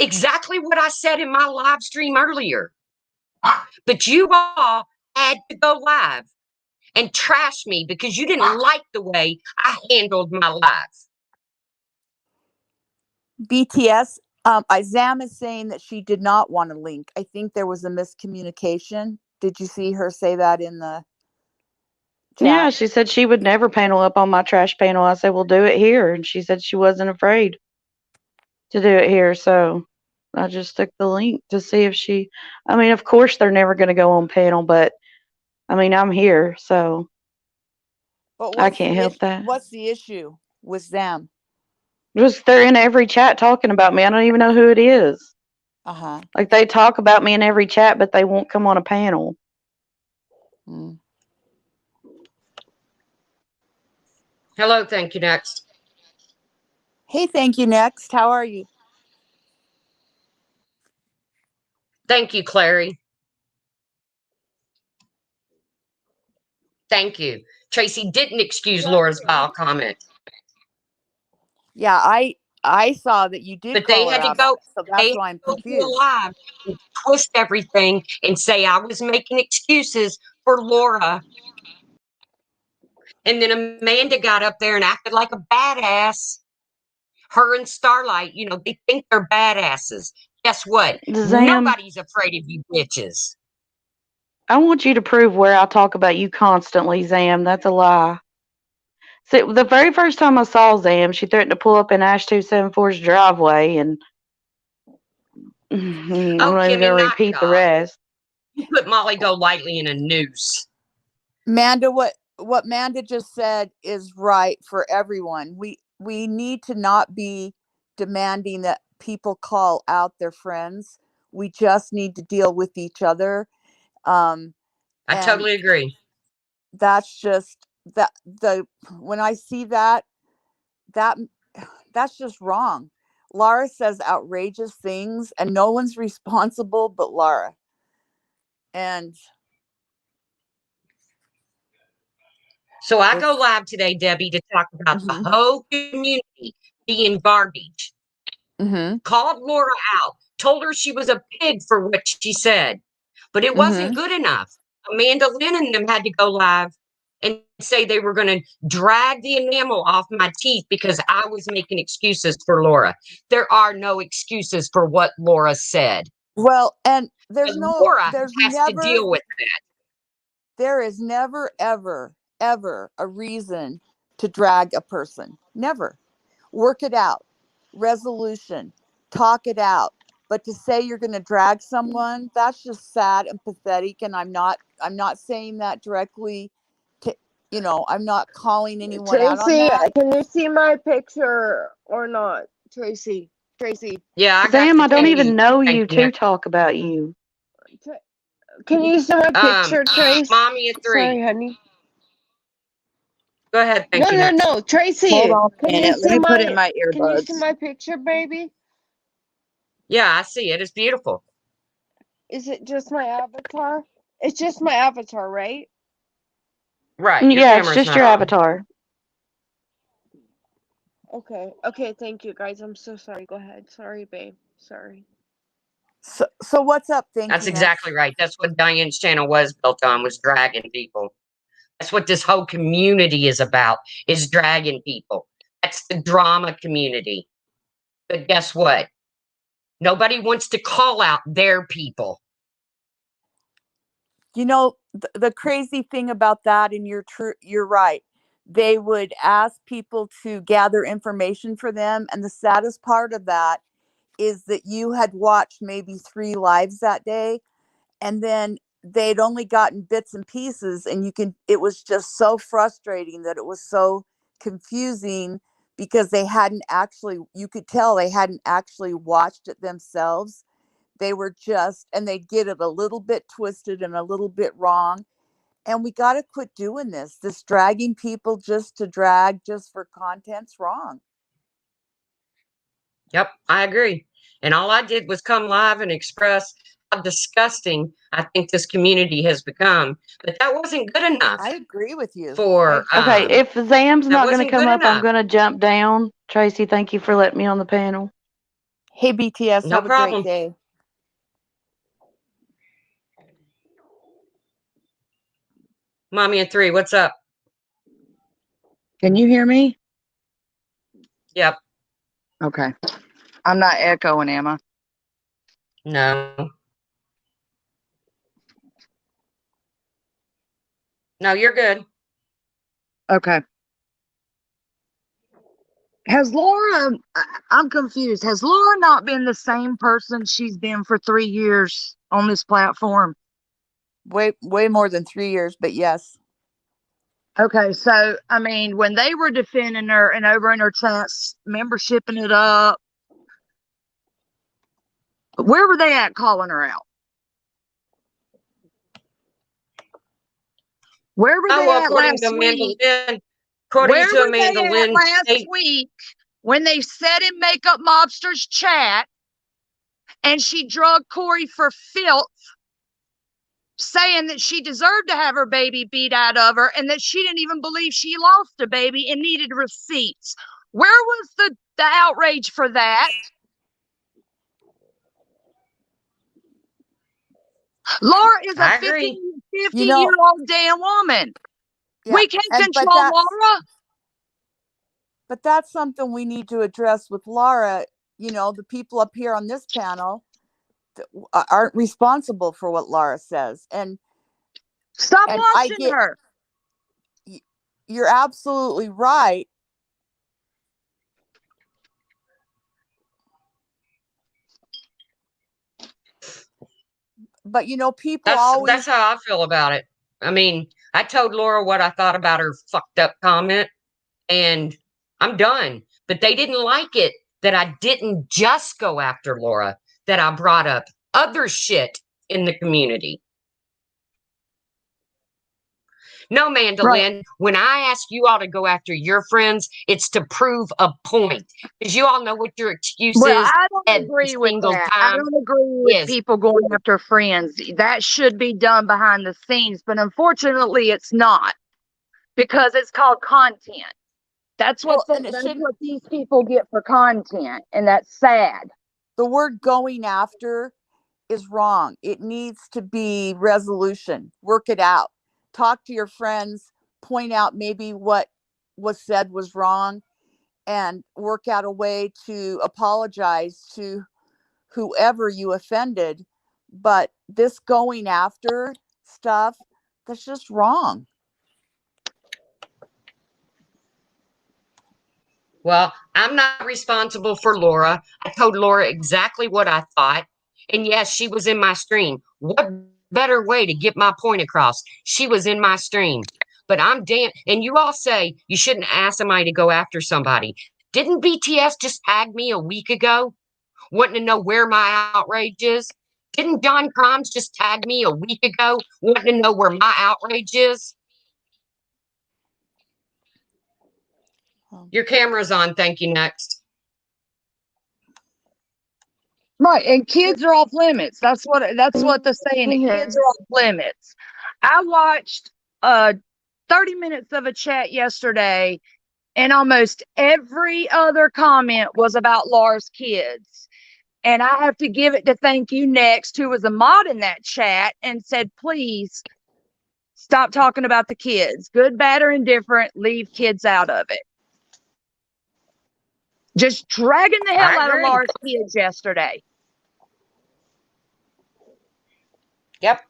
Exactly what I said in my live stream earlier. But you all had to go live and trash me because you didn't like the way I handled my live. BTS, Zam is saying that she did not want a link. I think there was a miscommunication. Did you see her say that in the Yeah, chat. she said she would never panel up on my trash panel. I said, "Well, do it here," and she said she wasn't afraid to do it here. So I just took the link to see if she. I mean, of course they're never going to go on panel, but I mean, I'm here, so But I can't help that. what's the issue with them? Just they're in every chat talking about me. I don't even know who it is. Uh-huh. Like they talk about me in every chat, but they won't come on a panel. Mm. Hello, thank you. Next. Hey, thank you. Next. How are you? Thank you, Clary. Thank you. Tracy didn't excuse Laura's vile comment, Yeah, I saw that you did but they call her had to out on go. it, so They that's had why to I'm go do a confused. live and twist everything and say I was making excuses for Laura. And then Amanda got up there and acted like a badass. Her and Starlight, they think they're badasses. Guess what? Zam, Nobody's afraid of you bitches. I want you to prove where I talk about you constantly, Zam. That's a lie. See, the very first time I saw Zam, she threatened to pull up in Ash 274's driveway, and I'm Oh, not even going Kimmy, to knock it repeat the off. rest. You put Molly Golightly in a noose. Manda, what Manda just said is right for everyone. We need to not be demanding that people call out their friends. We just need to deal with each other. Um, I and totally agree. that's just that the when I see that that that's just wrong. Laura says outrageous things and no one's responsible but Laura. And So I go it's live today, Debbie, to talk about the mhm, whole community being garbage. mhm, Called Laura out, told her she was a pig for what she said, but it wasn't mhm. good enough. Amanda Lynn and them had to go live and say they were going to drag the enamel off my teeth because I was making excuses for Laura. There are no excuses for what Laura said. Well, and Laura has to deal with that. there is never, ever, ever a reason to drag a person. Never. Work it out. Resolution. Talk it out. But to say you're going to drag someone, that's just sad and pathetic. And I'm not saying that directly to, I'm not calling anyone out on Tracy, that. can you see my picture or not? Tracy, Tracy, Yeah, I got Zam, to I don't thank you. even know Thank you you, to Nick. talk about you. can you see my picture, Trace? Mommy at Sorry, 3. honey. Go ahead. No, Thank you, no, next. no, Hold Tracy, on a can you minute. Let see me put in my my can you see earbuds. my picture, baby? Yeah, I see it. It's beautiful. Is it just my avatar? It's just my avatar, right? Right. Your Yeah, it's camera's just not your on. avatar. Okay, okay, thank you guys. I'm so sorry. Go ahead. Sorry, babe. Sorry. So what's up? Thank That's you. Next. exactly right. That's what Diane's channel was built on, was dragging people. That's what this whole community is about, is dragging people. That's the drama community. But guess what? Nobody wants to call out their people. The crazy thing about that, and you're right. They would ask people to gather information for them, and the saddest part of that is that you had watched maybe 3 lives that day, and then they'd only gotten bits and pieces, and it was just so frustrating that it was so confusing because you could tell they hadn't actually watched it themselves. They were just, and they'd get it a little bit twisted and a little bit wrong. And we got to quit doing this dragging people just to drag just for content's wrong. Yep, I agree. And all I did was come live and express how disgusting I think this community has become. But that wasn't good enough I agree with you. for Okay, if Zam's that not going to wasn't come good up, I'm enough. going to jump down. Tracy, thank you for letting me on the panel. Hey, BTS, No have a great problem. day. Mommy at 3, what's up? Can you hear me? Yep. Okay. I'm not echoing, am I? No. No, you're good. Okay. Has Laura, I'm confused. Has Laura not been the same person she's been for 3 years on this platform? Way more than 3 years, but yes. Okay, so I mean, when they were defending her and over in her chats, membershiping it up, where were they at calling her out? Where were they Oh, at according to last Amanda week? Lynn, Where according to were they Amanda at Lynn, last week when they said in Makeup Mobster's chat and she drugged Corey for filth, saying that she deserved to have her baby beat out of her and that she didn't even believe she lost a baby and needed receipts? Where was the outrage for that? Laura is a I 50, agree. 50-year-old damn woman. Yeah, We can't but control Laura. But that's something we need to address with Laura. The people up here on this panel aren't responsible for what Laura says. And Stop I watching get, her. you're absolutely right. But people That's always, how I feel about it. I mean, I told Laura what I thought about her fucked up comment, and I'm done. But they didn't like it that I didn't just go after Laura, that I brought up other shit in the community. No, Right. Mandolin, when I ask you all to go after your friends, it's to prove a point. Because you all know what your excuse Well, is I don't every agree with single that. I time don't agree with is. people going after friends. That should be done behind the scenes, but unfortunately it's not, because it's called content. That's what and it that's shouldn't. what these people get for content, and that's sad. The word going after is wrong. It needs to be resolution. Work it out. Talk to your friends, point out maybe what was said was wrong, and work out a way to apologize to whoever you offended. But this going after stuff, that's just wrong. Well, I'm not responsible for Laura. I told Laura exactly what I thought. And yes, she was in my stream. What better way to get my point across? She was in my stream. But I'm damn. And you all say you shouldn't ask somebody to go after somebody. Didn't BTS just tag me a week ago, wanting to know where my outrage is? Didn't John Crimes just tag me a week ago, wanting to know where my outrage is? Your camera's on. Thank you. Next. Right, and kids are off limits. That's what the saying. Kids are off limits. I watched 30 minutes of a chat yesterday, and almost every other comment was about Laura's kids. And I have to give it to Thank You Next, who was a mod in that chat, and said, please stop talking about the kids. Good, bad, or indifferent, leave kids out of it. Just dragging the hell I out of agree. Laura's kids yesterday. Yep.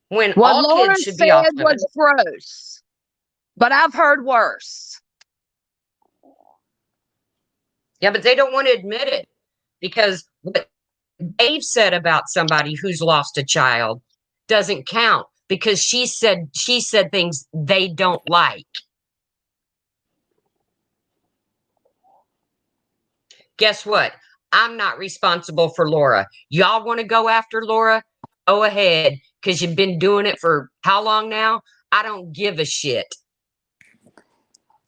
When What all Laura kids should be off said limits. was gross, but I've heard worse. Yeah, but they don't want to admit it because what Dave said about somebody who's lost a child doesn't count because she said things they don't like. Guess what? I'm not responsible for Laura. Y'all want to go after Laura? Go ahead, because you've been doing it for how long now? I don't give a shit.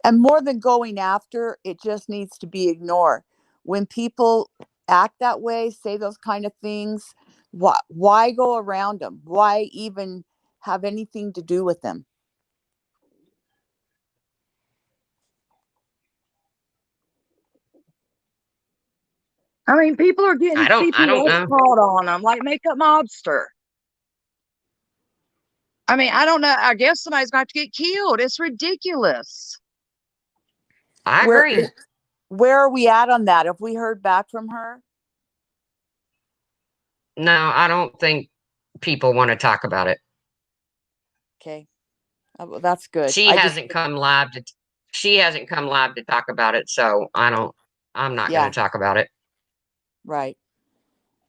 And more than going after, it just needs to be ignored. When people act that way, say those kind of things, why go around them? Why even have anything to do with them? I mean, people are getting I don't CPS know. called on them, like Makeup Mobster. I mean, I don't know. I guess somebody's going to have to get killed. It's ridiculous. I Where agree. where are we at on that? Have we heard back from her? No, I don't think people want to talk about it. Okay. Well, that's good. She hasn't come live to talk about it, so I'm not going Yeah, to talk about it. right.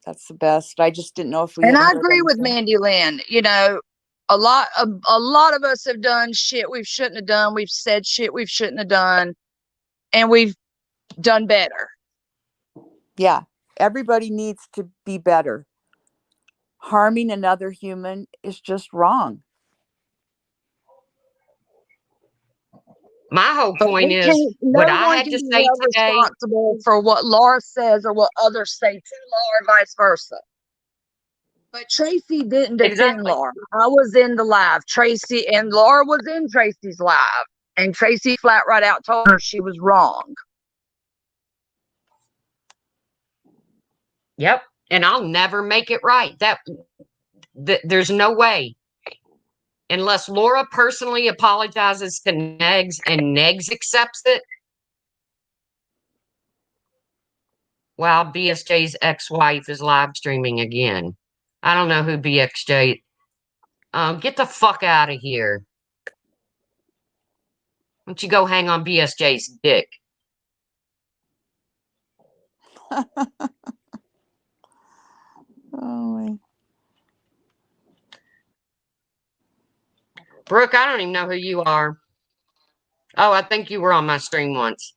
That's the best. I just didn't know if we And had I heard agree with anything. Mandy Lynn. You know, a lot of us have done shit we shouldn't have done. We've said shit we shouldn't have done, and we've done better. Yeah, everybody needs to be better. Harming another human is just wrong. My whole But point we is can't. what No I one had can to be say held today. responsible for what Laura says or what others say to Laura, vice versa. But Tracy didn't defend Exactly. Laura. I was in the live. Tracy and Laura was in Tracy's live, and Tracy flat right out told her she was wrong. Yep. And I'll never make it right. There's no way. Unless Laura personally apologizes to Negs and Negs accepts it. While BSJ's ex-wife is live streaming again. I don't know who BXJ. Get the fuck out of here. Why don't you go hang on BSJ's dick? Oh, Brooke, I don't even know who you are. Oh, I think you were on my stream once.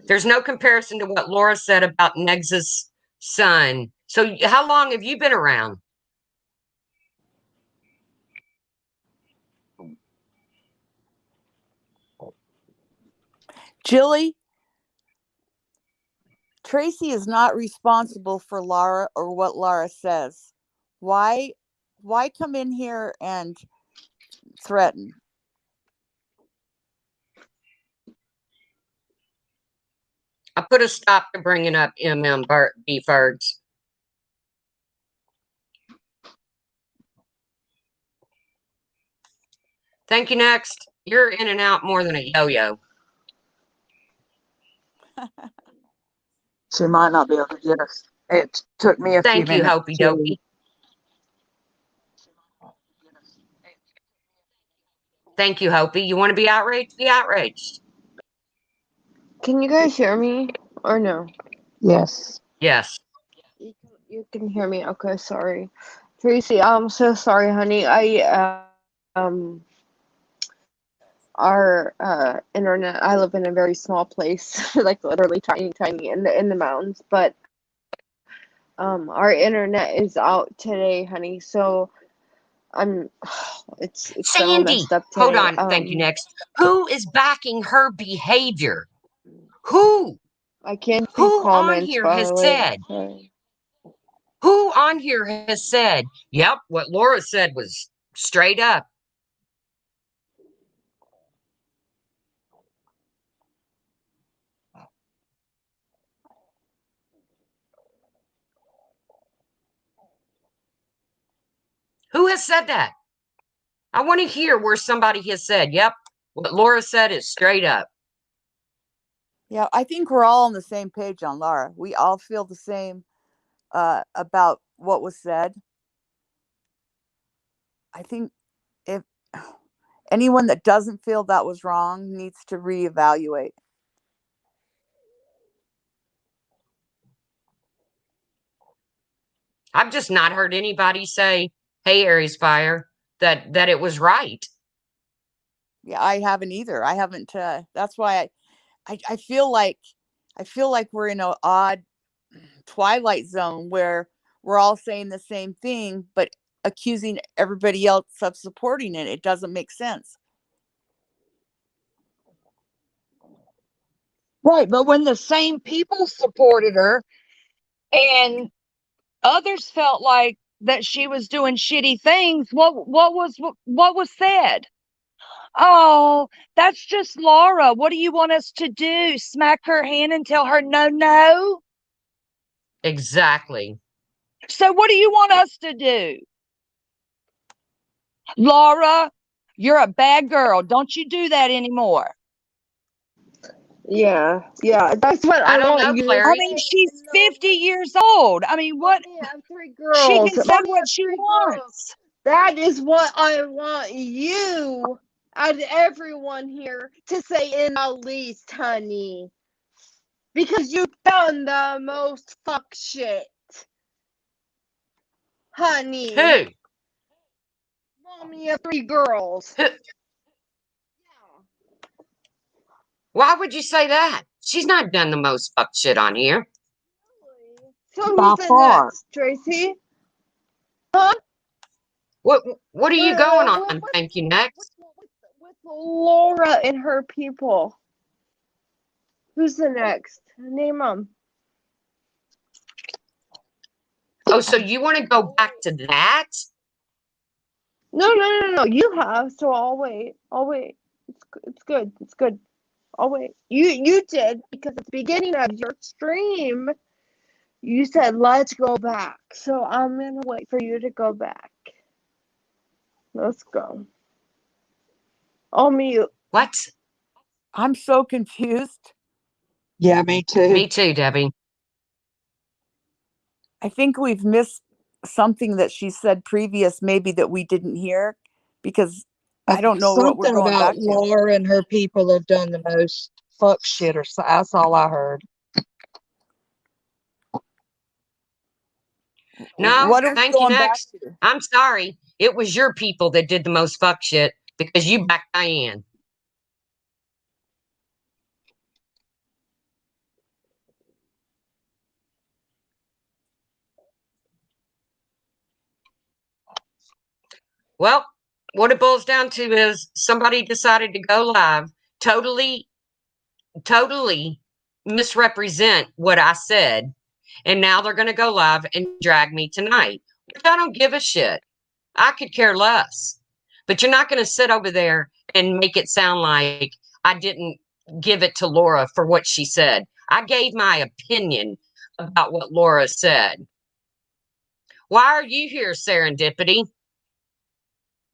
There's no comparison to what Laura said about Negs's son. So how long have you been around? Jilly, Tracy is not responsible for Laura or what Laura says. Why come in here and threaten? I put a stop to bringing up B Ferds. Thank you, next. You're in and out more than a yo-yo. She might not be able to get us. It took me a few Thank you, minutes Hopey to. Dopey. Thank you, Hopey. You want to be outraged? Be outraged. Can you guys hear me or no? Yes. Yes. You can hear me. Okay, sorry. Tracy, I'm so sorry, honey. Our internet, I live in a very small place, like literally tiny in the mountains, but our internet is out today, honey. So I'm it's been all Sandy, messed up hold today. on. Thank you, next. Who is backing her behavior? Who? I can't see Who on comments, here by has the way. said? Sorry. Who on here has said, yep, what Laura said was straight up? Who has said that? I want to hear where somebody has said, yep, what Laura said is straight up. Yeah, I think we're all on the same page on Laura. We all feel the same about what was said. I think if anyone that doesn't feel that was wrong needs to reevaluate. I've just not heard anybody say, hey, Aries Fire, that it was right. Yeah, I haven't either. I haven't. That's why I feel like we're in an odd twilight zone where we're all saying the same thing, but accusing everybody else of supporting it. It doesn't make sense. Right, but when the same people supported her and others felt like that she was doing shitty things, what was said? Oh, that's just Laura. What do you want us to do? Smack her hand and tell her no, no? Exactly. So what do you want us to do? Laura, you're a bad girl. Don't you do that anymore. Yeah, that's what I I don't want know, you to Clary. I mean, she's 50 years old. I mean, what? Mommy, I have 3 She girls. can say Mommy, I what have she 3 girls. wants. That is what I want you and everyone here to say in the least, honey. Because you've done the most fuck shit. Honey. Who? Mommy of 3 girls. Who? Why would you say that? She's not done the most fuck shit on here. So By who's the far. next, Tracy? Huh? What are you going on? With, Thank you, next. with Laura and her people. Who's the next? Name them. Oh, so you want to go back to that? No. You have, so I'll wait. It's good. I'll wait. You did, because at the beginning of your stream, you said let's go back. So I'm gonna wait for you to go back. Let's go. I'll mute. What? I'm so confused. Yeah, me too. Me too, Debbie. I think we've missed something that she said previous, maybe that we didn't hear, because I don't know what we're Something going about back to. Laura and her people have done the most fuck shit, or so. That's all I heard. No, What are we thank you, going back next. to? I'm sorry. It was your people that did the most fuck shit because you backed Diane. Well, what it boils down to is somebody decided to go live, totally misrepresent what I said, and now they're going to go live and drag me tonight, which I don't give a shit. I could care less. But you're not going to sit over there and make it sound like I didn't give it to Laura for what she said. I gave my opinion about what Laura said. Why are you here, Serendipity?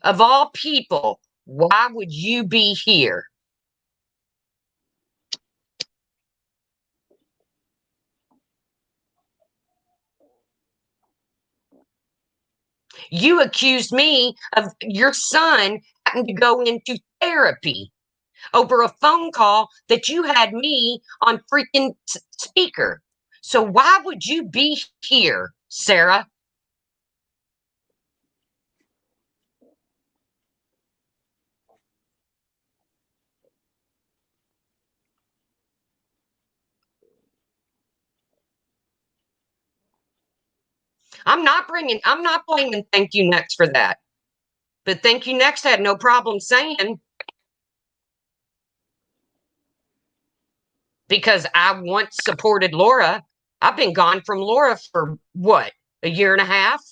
Of all people, why would you be here? You accused me of your son having to go into therapy over a phone call that you had me on freaking speaker. So why would you be here, Sarah? I'm not blaming Thank You Next for that. But Thank You Next had no problem saying, because I once supported Laura. I've been gone from Laura for what, a year and a half?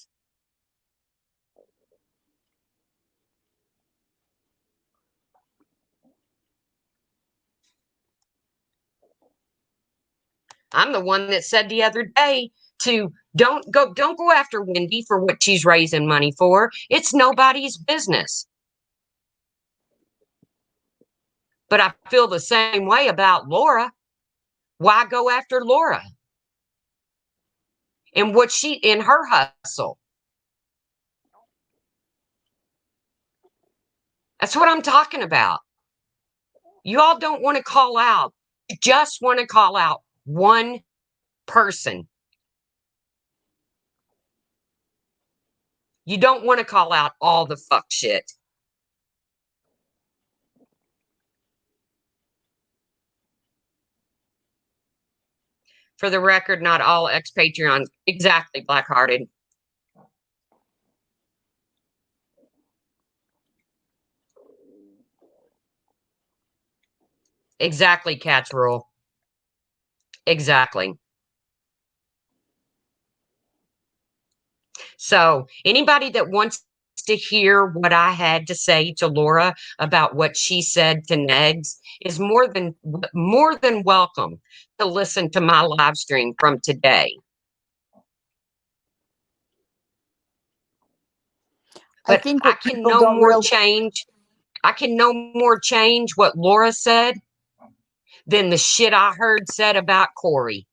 I'm the one that said the other day to don't go after Wendy for what she's raising money for. It's nobody's business. But I feel the same way about Laura. Why go after Laura? And what she in her hustle. That's what I'm talking about. You all don't want to call out. You just want to call out one person. You don't want to call out all the fuck shit. For the record, not all ex-Patreons. Exactly, Blackhearted. Exactly, Cat's Rule. Exactly. So anybody that wants to hear what I had to say to Laura about what she said to Negs is more than welcome to listen to my live stream from today. I But think I what can people no don't more realize. change. I can no more change what Laura said than the shit I heard said about Corey.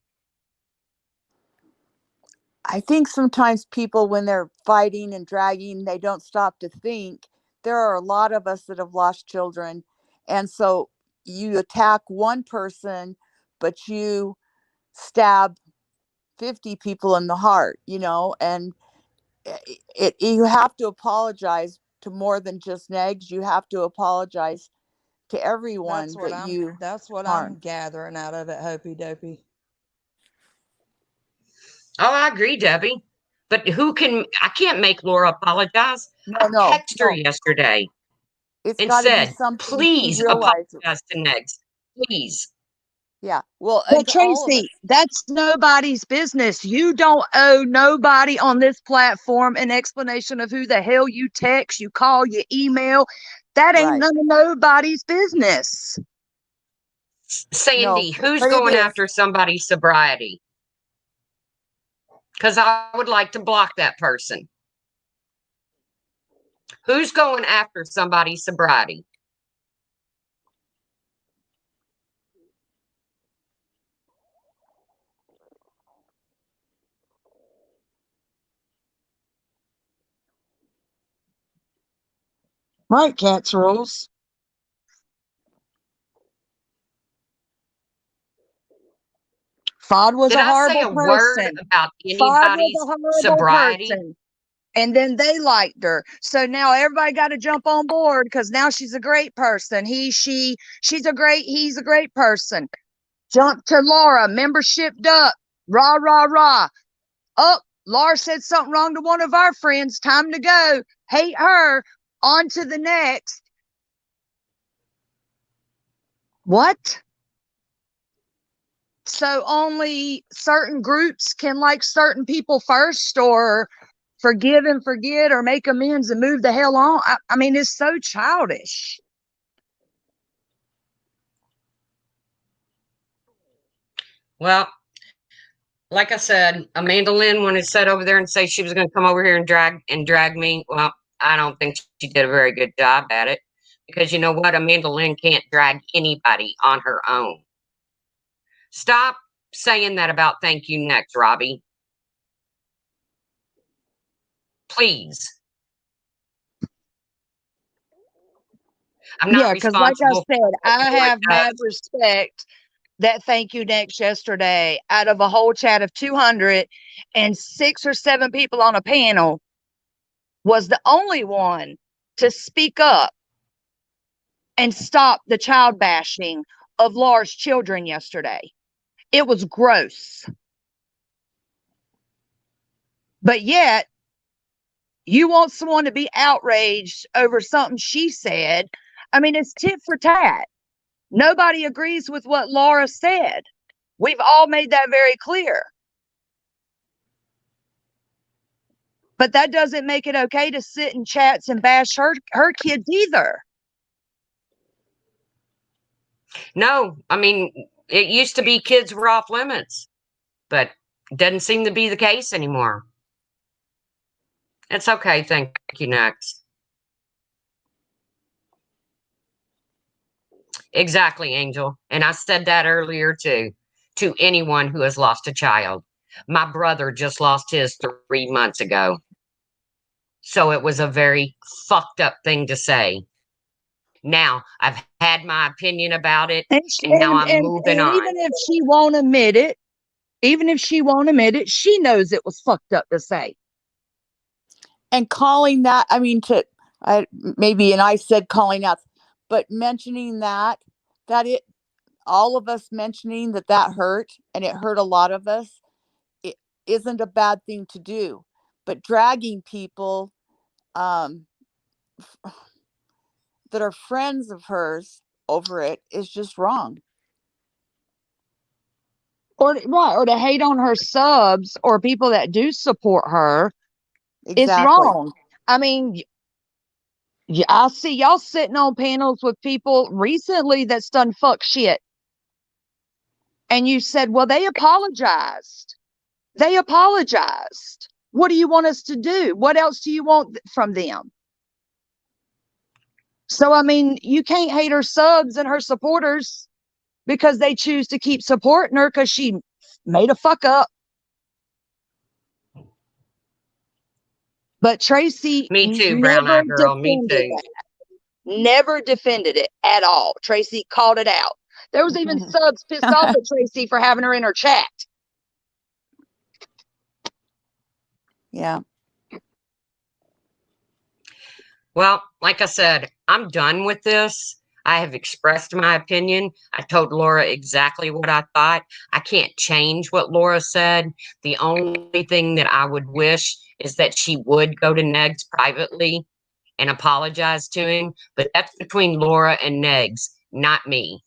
I think sometimes people, when they're fighting and dragging, they don't stop to think. There are a lot of us that have lost children. And so you attack one person, but you stab 50 people in the heart, and you have to apologize to more than just Negs. You have to apologize to everyone that you That's what I'm harmed. gathering out of it, Hopey Dopey. Oh, I agree, Debbie. But I can't make Laura apologize. I No, texted her yesterday it's and got to be said, something she please realizes. apologize to Negs. Please. Yeah. Well, But and to all of us. Tracy, that's nobody's business. You don't owe nobody on this platform an explanation of who the hell you text, you call, you email. That ain't Right. none of nobody's business. Sandy, No, who's but it going is. after somebody's sobriety? Because I would like to block that person. Who's going after somebody's sobriety? Right, Cats Rules. Fod was Did a I say horrible a word person. about Fod was anybody's a horrible sobriety? person. And then they liked her. So now everybody got to jump on board because now she's a great person. He's a great person. Jump to Laura, membershiped up. Rah, rah, rah. Oh, Laura said something wrong to one of our friends. Time to go. Hate her. On to the next. What? So only certain groups can like certain people first, or forgive and forget, or make amends and move the hell on. I mean, it's so childish. Well, like I said, Amanda Lynn wanted to sit over there and say she was going to come over here and drag me. Well, I don't think she did a very good job at it, because you know what? Amanda Lynn can't drag anybody on her own. Stop saying that about Thank You Next, Robbie. Please. I'm not Yeah, because like I responsible said, for what I Roy have mad does. respect that Thank You Next yesterday, out of a whole chat of 200 and 6 or 7 people on a panel, was the only one to speak up and stop the child bashing of Laura's children yesterday. It was gross. But yet, you want someone to be outraged over something she said. I mean, it's tit for tat. Nobody agrees with what Laura said. We've all made that very clear. But that doesn't make it okay to sit in chats and bash her kids either. No, I mean, it used to be kids were off limits, but it doesn't seem to be the case anymore. It's okay. Thank you, Next. Exactly, Angel. And I said that earlier too, to anyone who has lost a child. My brother just lost his 3 months ago. So it was a very fucked up thing to say. Now, I've had my opinion about it, And, and now I'm moving on. even if she won't admit it, she knows it was fucked up to say. And calling that, I mean, and I said calling out, but mentioning that all of us mentioning that hurt, and it hurt a lot of us, it isn't a bad thing to do. But dragging people that are friends of hers over it is just wrong. Or to hate on her subs or people that do support her. Exactly. It's wrong. I mean, I see y'all sitting on panels with people recently that's done fuck shit. And you said, well, they apologized. They apologized. What do you want us to do? What else do you want from them? So, I mean, you can't hate her subs and her supporters because they choose to keep supporting her because she made a fuck up. But Tracy Me too, brown never eye girl. Me defended too. that. Never defended it at all. Tracy called it out. There was even subs pissed off at Tracy for having her in her chat. Yeah. Well, like I said, I'm done with this. I have expressed my opinion. I told Laura exactly what I thought. I can't change what Laura said. The only thing that I would wish is that she would go to Negs privately and apologize to him. But that's between Laura and Negs, not me.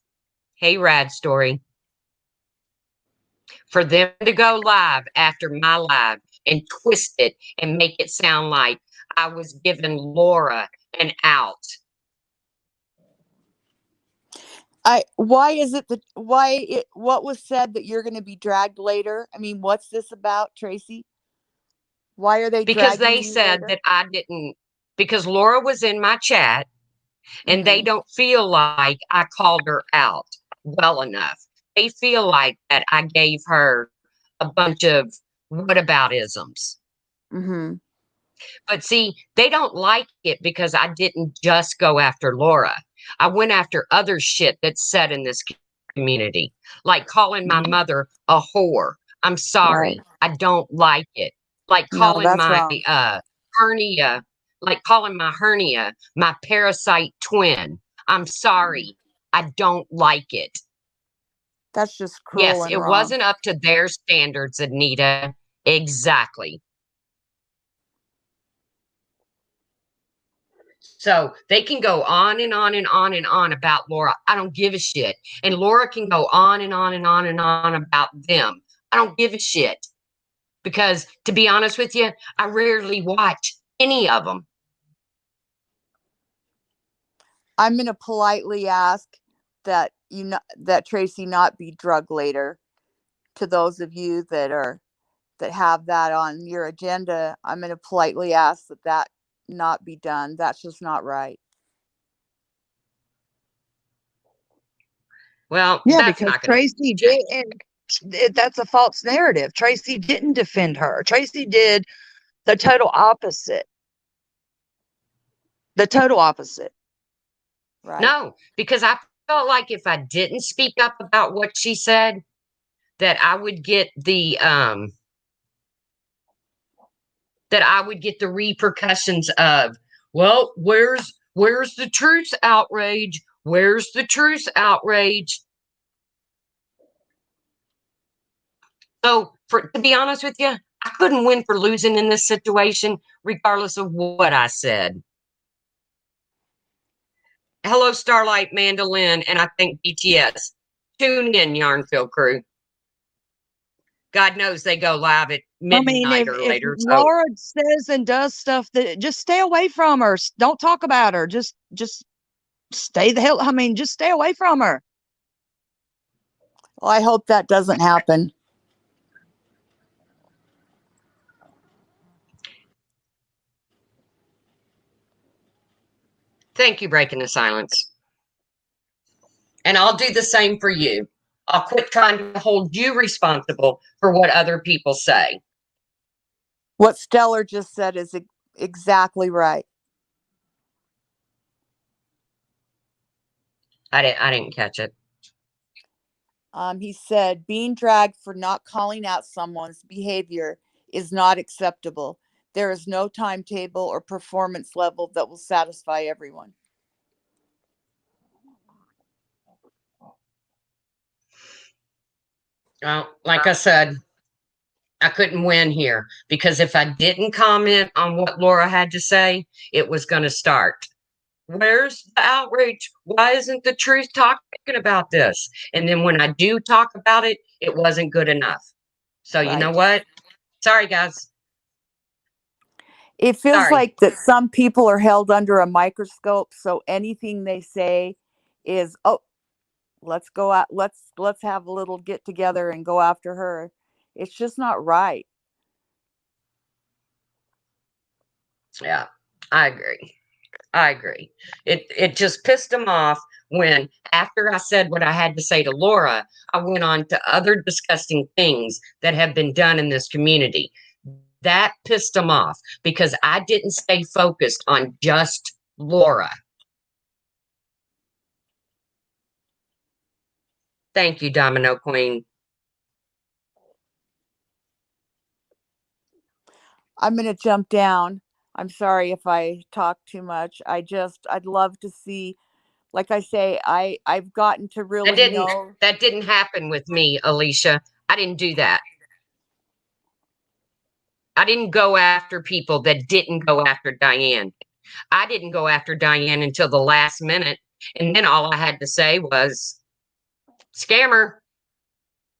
Hey, Rad Story. For them to go live after my live and twist it and make it sound like I was giving Laura an out. Why is it that what was said that you're going to be dragged later? I mean, what's this about, Tracy? Why are they Because dragging they you said later? that I didn't, because Laura was in my chat and they Mhm. don't feel like I called her out well enough. They feel like that I gave her a bunch of whataboutisms. Mhm. But see, they don't like it because I didn't just go after Laura. I went after other shit that's said in this community, like calling my mother a whore. I'm sorry. I don't like it. Like No, calling that's my wrong. hernia, like calling my hernia my parasite twin. I'm sorry. I don't like it. That's just cruel Yes, and it wrong. wasn't up to their standards, Anita. Exactly. So they can go on and on and on and on about Laura. I don't give a shit. And Laura can go on and on and on and on about them. I don't give a shit. Because to be honest with you, I rarely watch any of them. I'm going to politely ask that that Tracy not be drugged later. To those of you that have that on your agenda, I'm going to politely ask that not be done. That's just not right. Well, Yeah, that's because not going to Tracy change. did. That's a false narrative. Tracy didn't defend her. Tracy did the total opposite. The total opposite. Right. No, because I felt like if I didn't speak up about what she said, that I would get the repercussions of, well, where's the truth outrage? Where's the truth outrage? So, to be honest with you, I couldn't win for losing in this situation, regardless of what I said. Hello, Starlight Mandolin, and I think BTS. Tune in, Yarnfield crew. God knows they go live at midnight or if later. So, Laura says and does stuff, that just stay away from her. Don't talk about her. Just stay the hell. I mean, just stay away from her. Well, I hope that doesn't happen. thank you, breaking the silence. And I'll do the same for you. I'll quit trying to hold you responsible for what other people say. What Stellar just said is exactly right. I didn't catch it. He said being dragged for not calling out someone's behavior is not acceptable. There is no timetable or performance level that will satisfy everyone. Well, like I said, I couldn't win here because if I didn't comment on what Laura had to say, it was going to start. Where's the outrage? Why isn't the truth talking about this? And then when I do talk about it, it wasn't good enough. So you know Right. what? Sorry, guys. It feels Sorry. like that some people are held under a microscope, so anything they say is, oh, let's go out, let's have a little get together and go after her. It's just not right. Yeah, I agree. I agree. It just pissed them off when, after I said what I had to say to Laura, I went on to other disgusting things that have been done in this community. That pissed them off because I didn't stay focused on just Laura. Thank you, Domino Queen. I'm going to jump down. I'm sorry if I talk too much. I'd love to see, like I say, I've gotten to That really didn't know. that didn't happen with me, Alicia. I didn't do that. I didn't go after people that didn't go after Diane. I didn't go after Diane until the last minute. And then all I had to say was, scammer.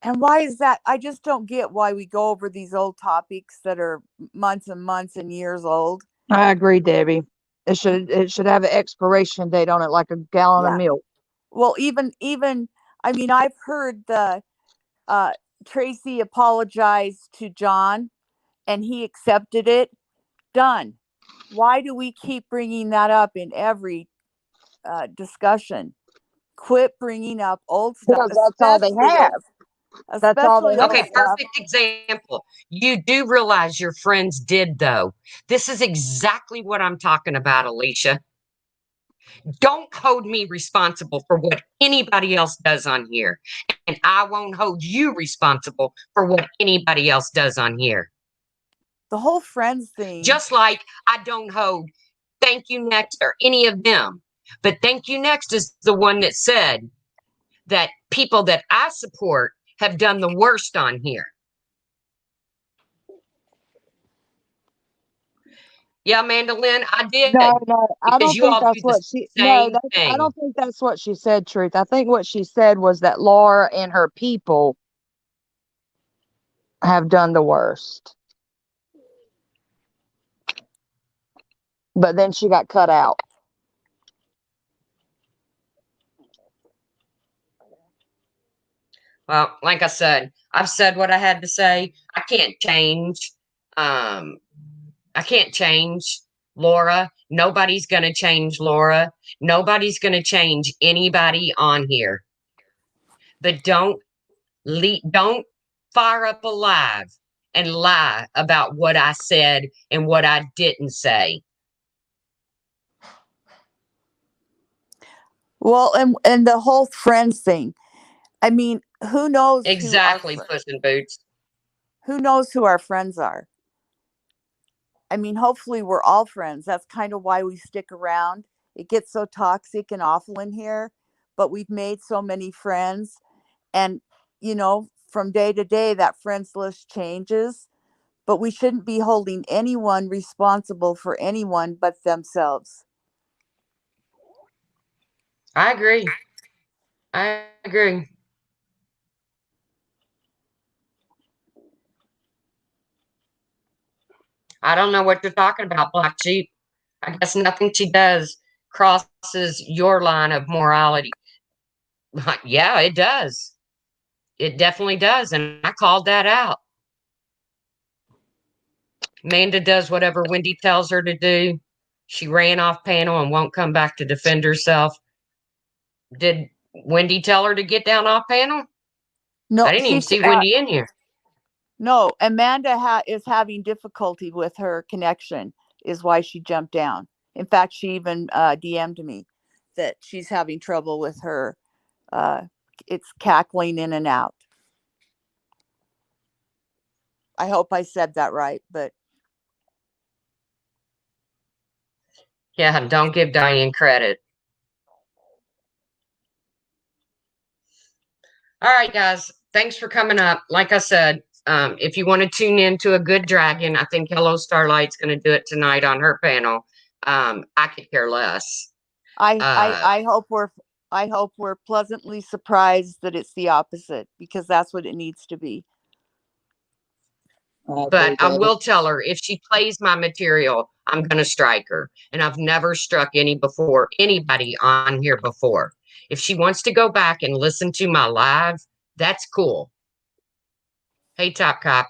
And why is that? I just don't get why we go over these old topics that are months and months and years old. I agree, Debbie. It should have an expiration date on it, like a gallon of Yeah. milk. Well, even I mean, I've heard the Tracy apologized to John and he accepted it. Done. Why do we keep bringing that up in every discussion? Quit bringing up old stuff, Because that's all they have. That's all especially they old Okay, have. stuff. perfect example. You do realize your friends did, though. This is exactly what I'm talking about, Alicia. Don't hold me responsible for what anybody else does on here. And I won't hold you responsible for what anybody else does on here. The whole friends thing. Just like I don't hold Thank You Next or any of them. But Thank You Next is the one that said that people that I support have done the worst on here. Yeah, Amanda Lynn, I did. No, I Because don't you think all do that's the what she. No, same I thing. don't think that's what she said. Truth. I think what she said was that Laura and her people have done the worst. But then she got cut out. Well, like I said, I've said what I had to say. I can't change. Um, I can't change Laura. Nobody's going to change Laura. Nobody's going to change anybody on here. But don't fire up a live and lie about what I said and what I didn't say. Well, and the whole friends thing. I mean, who knows Exactly, Puss in Boots. who knows who our friends are? I mean, hopefully we're all friends. That's kind of why we stick around. It gets so toxic and awful in here, but we've made so many friends. And, from day to day, that friends list changes. But we shouldn't be holding anyone responsible for anyone but themselves. I agree. I agree. I don't know what you're talking about, Black Sheep. I guess nothing she does crosses your line of morality. Yeah, it does. It definitely does. And I called that out. Amanda does whatever Wendy tells her to do. She ran off panel and won't come back to defend herself. Did Wendy tell her to get down off panel? No, I didn't even see Wendy in here. no. Amanda is having difficulty with her connection, is why she jumped down. In fact, she even DM'd me that she's having trouble with her. It's cackling in and out. I hope I said that right, but Yeah, don't give Diane credit. All right, guys. Thanks for coming up. Like I said, if you want to tune in to a good dragon, I think Hello Starlight's going to do it tonight on her panel. I could care less. I hope we're pleasantly surprised that it's the opposite, because that's what it needs to be. But I will tell her if she plays my material, I'm going to strike her. And I've never struck anybody on here before. If she wants to go back and listen to my live, that's cool. Hey, Top Cop.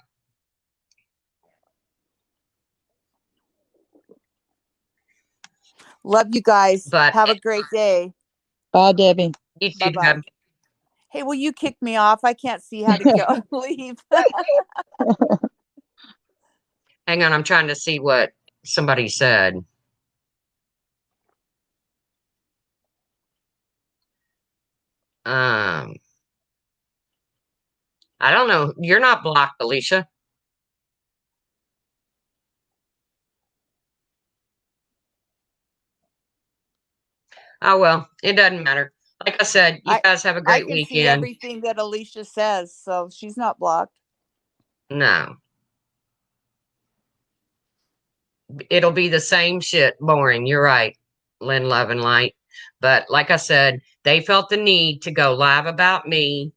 Love you guys. But Have a great day. Bye, Debbie. you too, Bye-bye. Deb. Hey, will you kick me off? I can't see how to go leave. Hang on, I'm trying to see what somebody said. I don't know. You're not blocked, Alicia. Oh well, it doesn't matter. Like I said, you guys have a I great can see weekend. everything that Alicia says, so she's not blocked. No. It'll be the same shit. Boring. You're right, Lynn Love and Light. But like I said, they felt the need to go live about me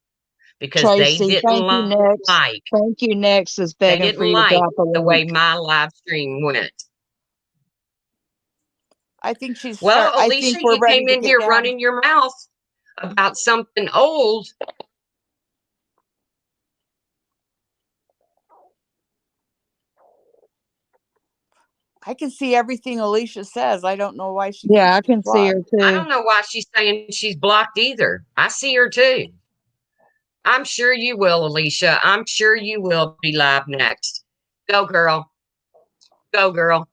because they Tracy, didn't thank you next. like Thank you next is they begging for didn't you to like drop a the way link. my live stream went. I think she's Well, I Alicia, think we're you ready came to in get here down. running your mouth about something old. I can see everything Alicia says. I don't know why she Yeah, I thinks she's can see her blocked. I too. don't know why she's saying she's blocked either. I see her too. I'm sure you will, Alicia. I'm sure you will be live next. Go, girl. Go, girl.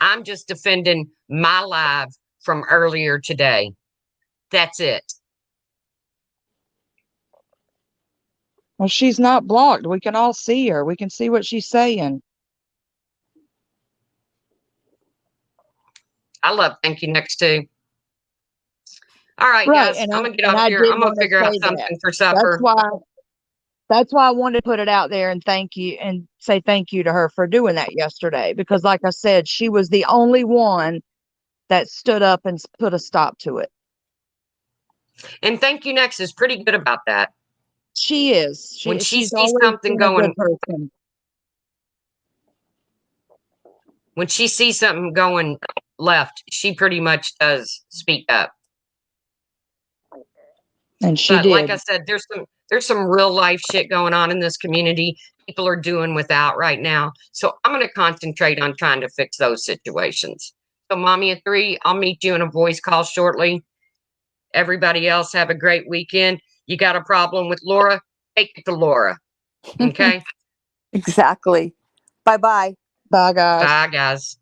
I'm just defending my live from earlier today. That's it. Well, she's not blocked. We can all see her. We can see what she's saying. I love Thank You Next too. All right, Right, guys. and I'm gonna get off I here. did I'm gonna want to figure out say that. something for supper. That's why I wanted to put it out there and thank you and say thank you to her for doing that yesterday. Because like I said, she was the only one that stood up and put a stop to it. And Thank You Next is pretty good about that. She is. When she She's sees always something been a going, good person. when she sees something going left, she pretty much does speak up. And she But did. like I said, there's some real life shit going on in this community. People are doing without right now. So I'm going to concentrate on trying to fix those situations. So Mommy of Three, I'll meet you in a voice call shortly. Everybody else have a great weekend. You got a problem with Laura? Take it to Laura. Okay? Exactly. Bye-bye. Bye, guys. Bye, guys.